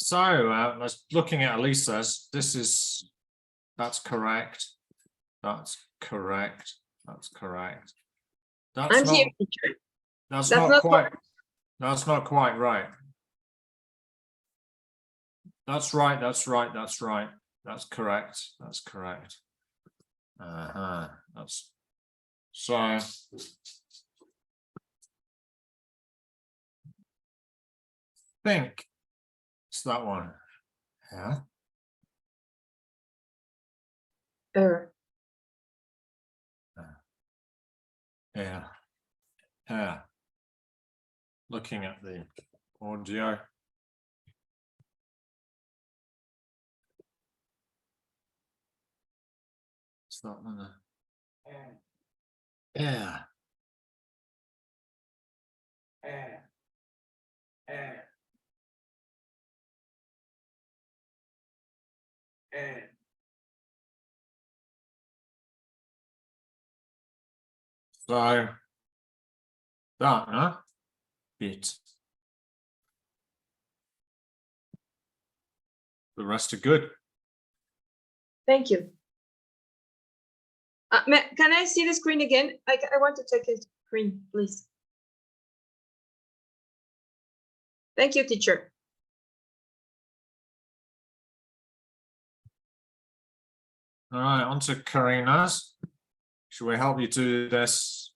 A: So let's looking at Elisa's. That's correct. That's correct. That's correct. That's
B: I'm
A: not.
B: here, teacher.
A: That's
B: That's
A: not
B: not
A: quite. That's not quite right. That's right. That's right. That's right. That's correct. That's correct. That's so. Think it's that one. Yeah. Yeah. Yeah. Looking at the audio. It's that one. Yeah. So that bit. The rest are good.
B: Thank you. Can I see the screen again? I want to check the screen, please. Thank you, teacher.
A: All right, on to Karina's. Should we help you do this?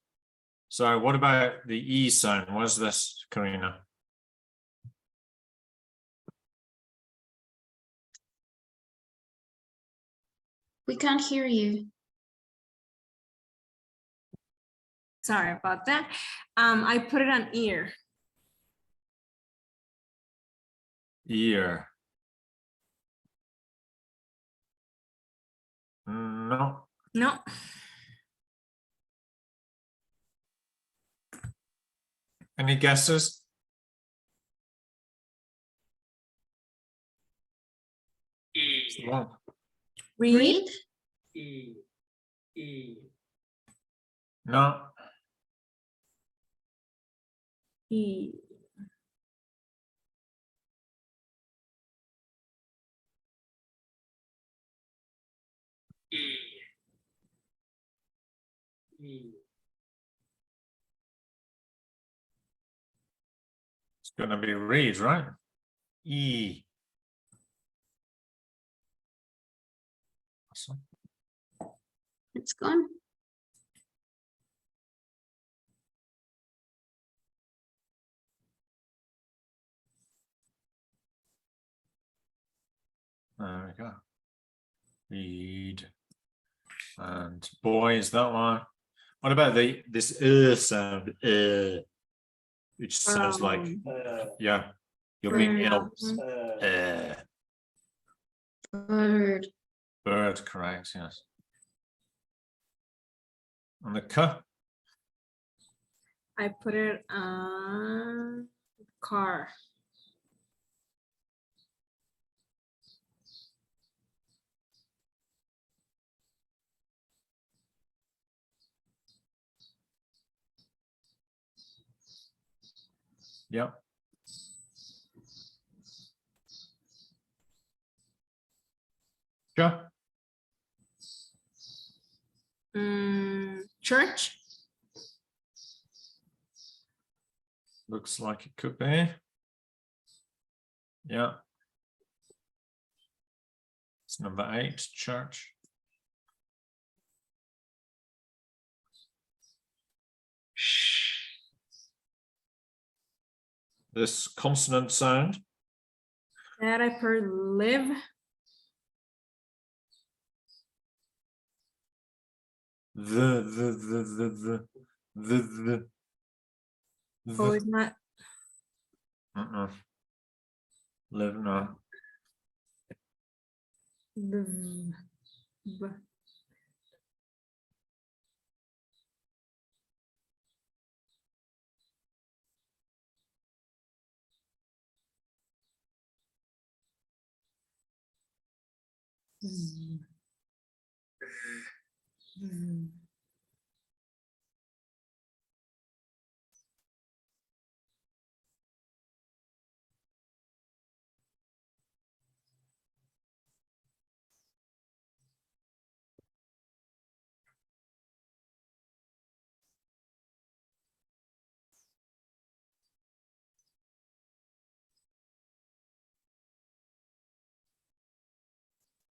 A: So what about the E sound? What's this, Karina?
D: We can't hear you.
C: Sorry about that. I put it on ear.
A: Ear. No.
C: No.
A: Any guesses? It's the one.
C: Read.
A: No.
C: E.
A: It's going to be read, right? E. Awesome.
D: It's gone.
A: There we go. Read. And boy, is that one. What about this sound? Which sounds like, yeah, you're being ill.
D: Bird.
A: Bird, correct, yes. And the K?
C: I put it on car.
A: Yep. Sure.
C: Church.
A: Looks like it could be. Yeah. It's number 8, church. This consonant sound.
C: That I put live.
A: The.
C: Oh, it's not.
A: Live, no.
C: The.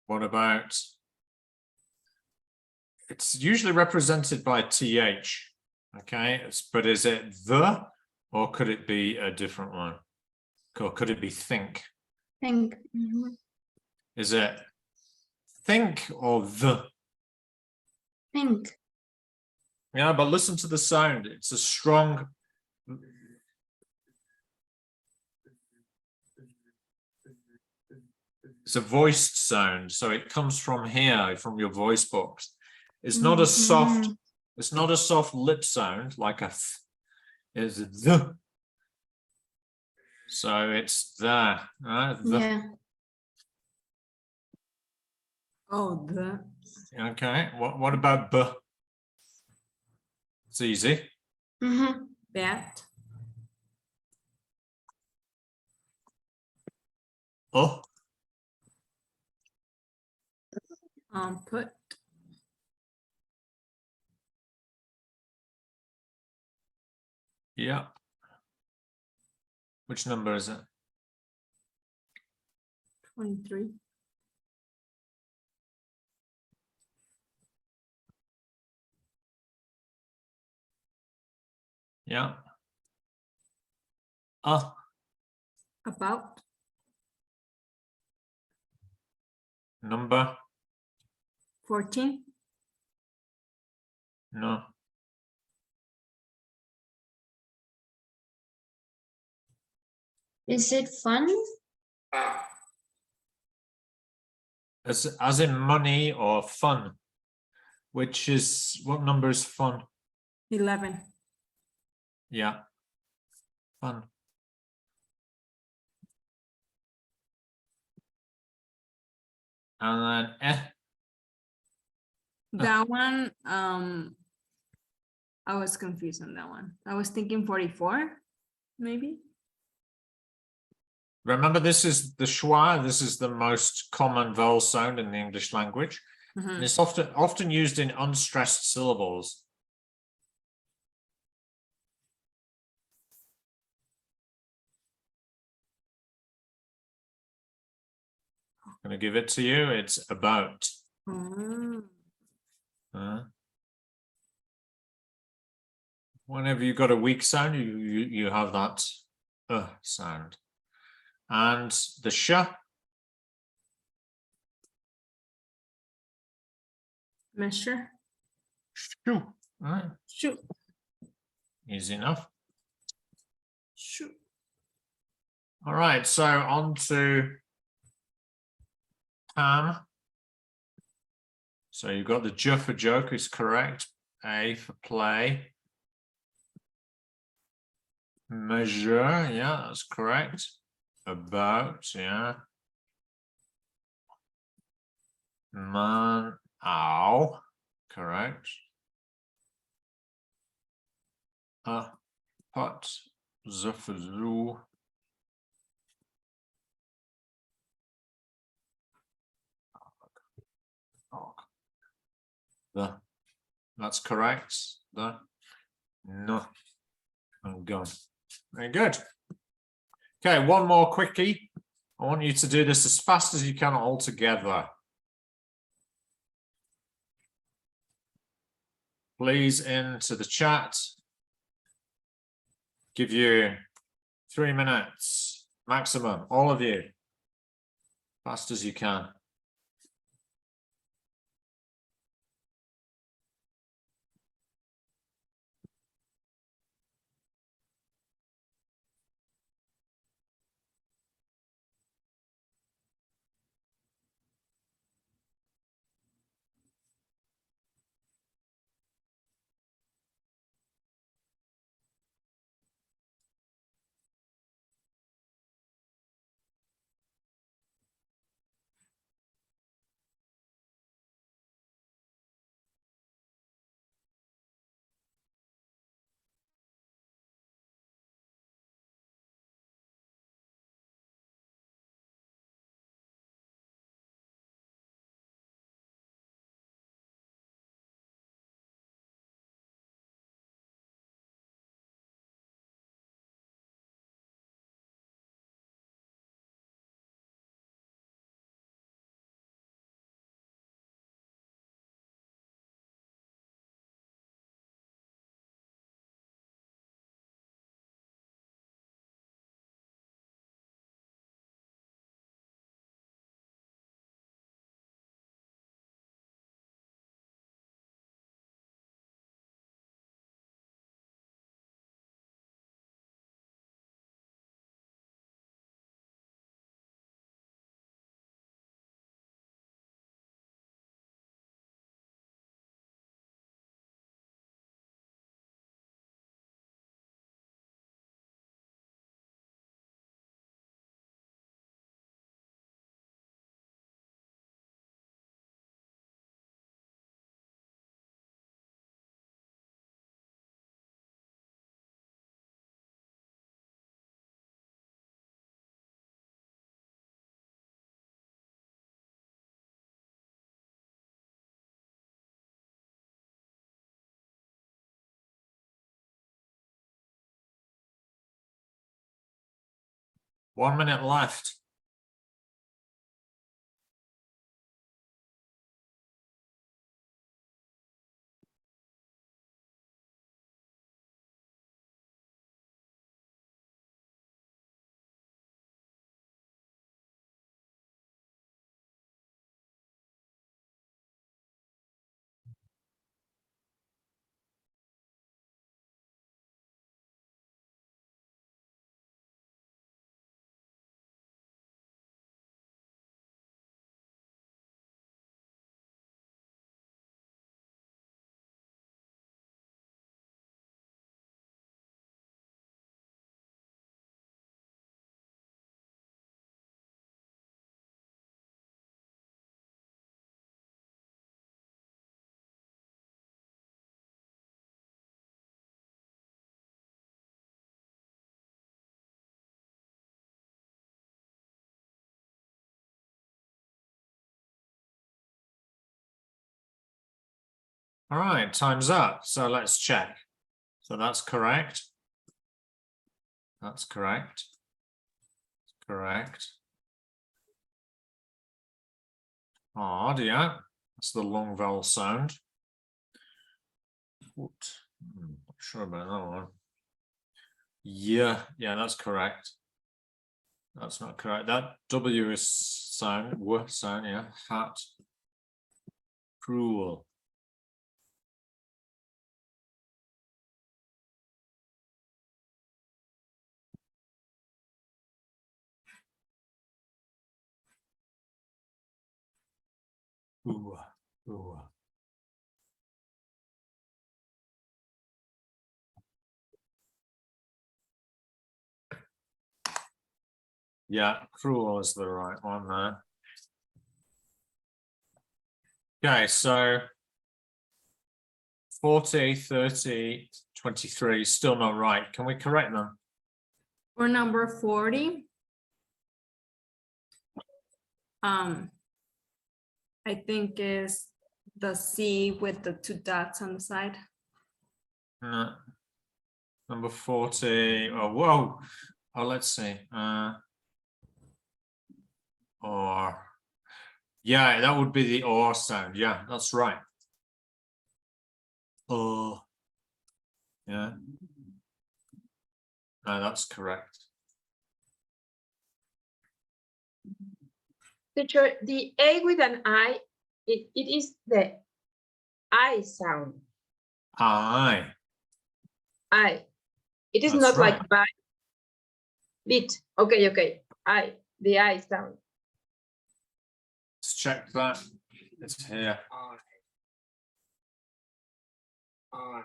A: What about? It's usually represented by th. Okay, but is it the, or could it be a different one? Or could it be think?
D: Think.
A: Is it think or the?
D: Think.
A: Yeah, but listen to the sound. It's a strong. It's a voiced sound, so it comes from here, from your voice box. It's not a soft. It's not a soft lip sound like a. It's the. So it's the. The.
D: Yeah.
C: Oh, the.
A: Okay. What about b? It's easy.
C: That.
A: Oh.
C: Put.
A: Yeah. Which number is it?
C: 23.
A: Yeah.
C: About.
A: Number.
C: 14.
A: No.
D: Is it fun?
A: As in money or fun? Which is, what number is fun?
C: 11.
A: Yeah. Fun. And then
C: That one, I was confused on that one. I was thinking 44, maybe.
A: remember, this is the schwa. This is the most common vowel sound in the English language. And it's often used in unstressed syllables. I'm going to give it to you. It's about. Whenever you've got a weak sound, you have that sound. And the sh.
C: Measure.
A: Shoo.
C: Shoot.
A: Easy enough.
C: Shoot.
A: All right, so on to Pam. So you've got the j for joke is correct. A for play. Measure, yeah, that's correct. About, yeah. Man, ow, correct. Pot, z for zoo. That's correct. No, I'm gone. Very good. Okay, one more quickie. I want you to do this as fast as you can all together. Please into the chat. Give you 3 minutes maximum, all of you. Fast as you can. 1 minute left. All right, time's up. So let's check. So that's correct. That's correct. Correct. Hard, yeah. That's the long vowel sound. Not sure about that one. Yeah, that's correct. That's not correct. That W is sound, W sound, yeah. Hat. Cruel. Ooh, ooh. Yeah, cruel is the right one there. Okay, so 40, 30, 23, still not right. Can we correct them?
C: For number 40, I think is the C with the 2 dots on the side.
A: No. Number 40. Oh, whoa. Oh, let's see. Or. Yeah, that would be the or sound. Yeah, that's right. Oh. Yeah. No, that's correct.
B: Teacher, the A with an I, it is the I sound.
A: I.
B: I. It is
A: That's
B: not
A: right.
B: like by. Bit. Okay. I. The I sound.
A: Let's check that. It's here.
B: I.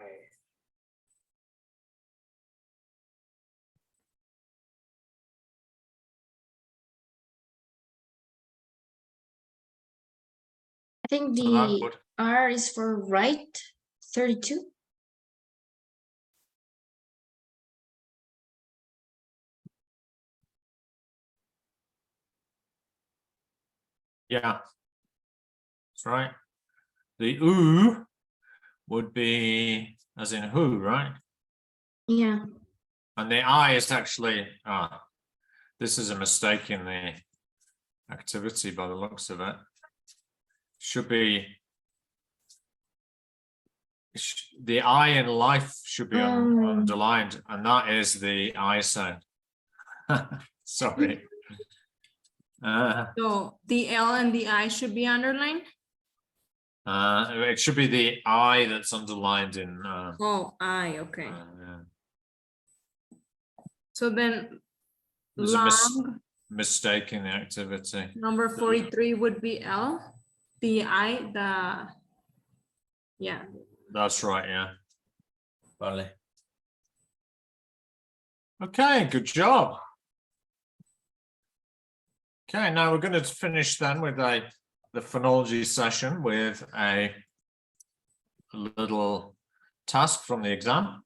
D: I think
A: So that
D: the
A: would.
D: R is for right, 32.
A: Yeah. That's right. The oo would be as in who, right?
D: Yeah.
A: And the I is actually, this is a mistake in the activity by the looks of it. Should be, the I in life should be underlined, and that is the I sound. Sorry.
C: So the L and the I should be underlined.
A: It should be the I that's underlined in.
C: Oh, I, okay.
A: Yeah.
C: So then
A: There's a
C: long,
A: mistake in the activity.
C: number 43 would be L. The I, yeah.
A: That's right, yeah. Vale. Okay, good job. Okay, now we're going to finish then with the phonology session with a little task from the exam.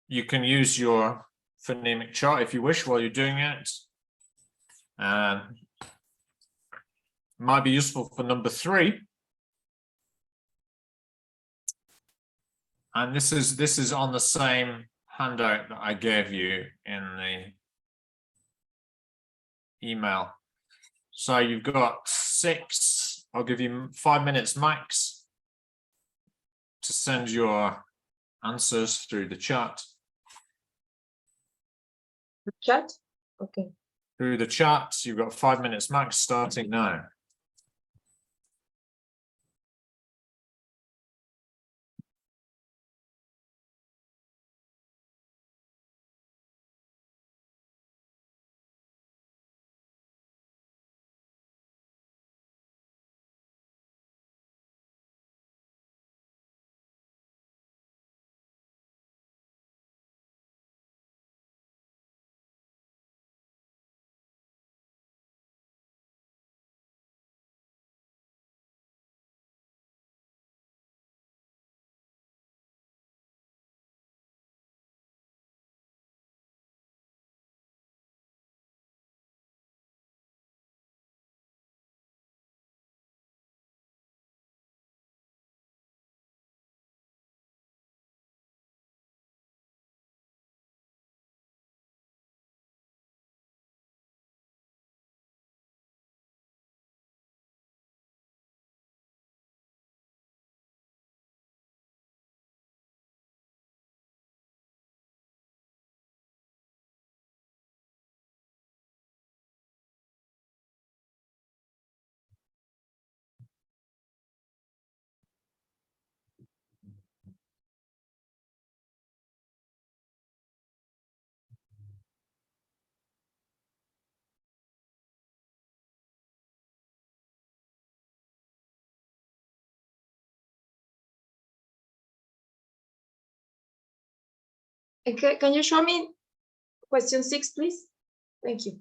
A: You can use your phonemic chart if you wish while you're doing it. Might be useful for number 3. And this is on the same handout that I gave you in the email. So you've got I'll give you 5 minutes max to send your answers through the chat.
B: Chat? Okay.
A: Through the chat, you've got 5 minutes max starting now.
B: Okay, can you show me question 6, please? Thank you.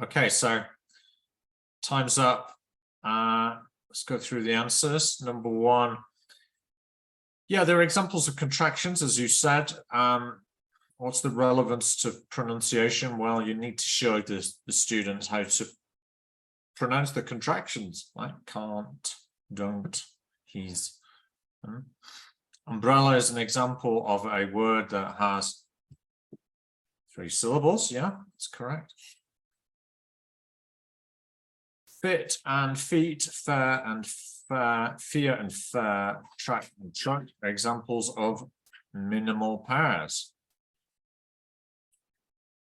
A: Okay, so time's up. Let's go through the answers. Number one. Yeah, there are examples of contractions, as you said. What's the relevance to pronunciation? Well, you need to show the students how to pronounce the contractions, like can't, don't, he's. Umbrella is an example of a word that has 3 syllables. Yeah, that's correct. Fit and feet, fair and fair, fear and fair, track and truck are examples of minimal pairs.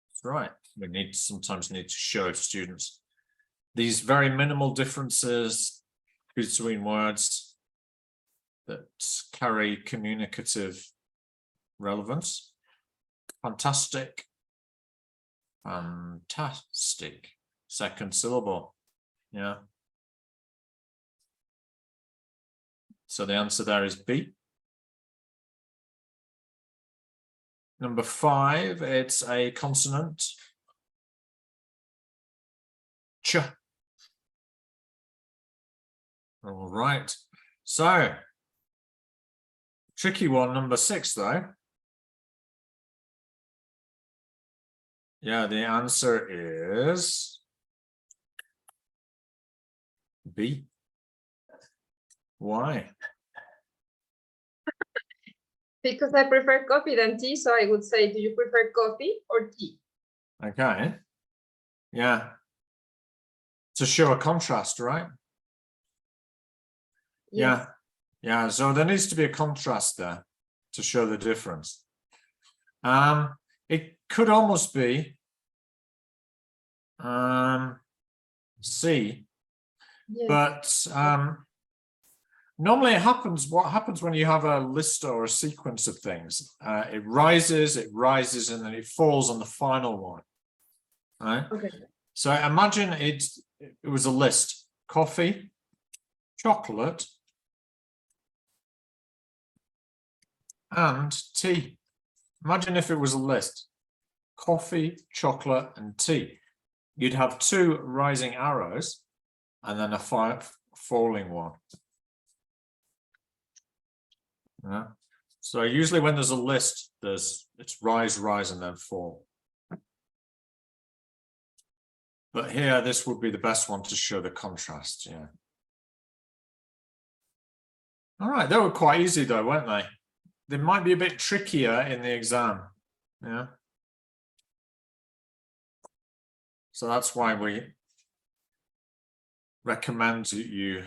A: That's right. We sometimes need to show students these very minimal differences between words that carry communicative relevance. Fantastic. Fantastic. Second syllable. Yeah. So the answer there is B. Number 5, it's a consonant. Ch. All right. So, tricky one, number 6, though. Yeah, the answer is B. Why?
B: Because I prefer coffee than tea, so I would say, do you prefer coffee or tea?
A: Okay. Yeah. To show a contrast, right?
B: Yes.
A: Yeah. So there needs to be a contrast there to show the difference. It could almost be C,
B: Yes.
A: but normally what happens when you have a list or a sequence of things, it rises, and then it falls on the final one, right?
B: Okay.
A: So imagine it was a list: coffee, chocolate, and tea. Imagine if it was a list: coffee, chocolate, and tea. You'd have 2 rising arrows and then a falling one. Yeah. So usually when there's a list, it's rise, and then fall. But here, this would be the best one to show the contrast. Yeah. All right, they were quite easy though, weren't they? They might be a bit trickier in the exam. Yeah. So that's why we recommend that you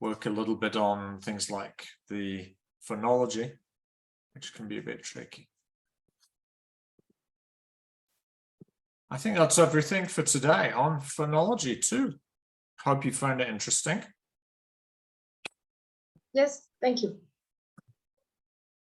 A: work a little bit on things like the phonology, which can be a bit tricky. I think that's everything for today on phonology too. Hope you found it interesting.
B: Yes, thank you.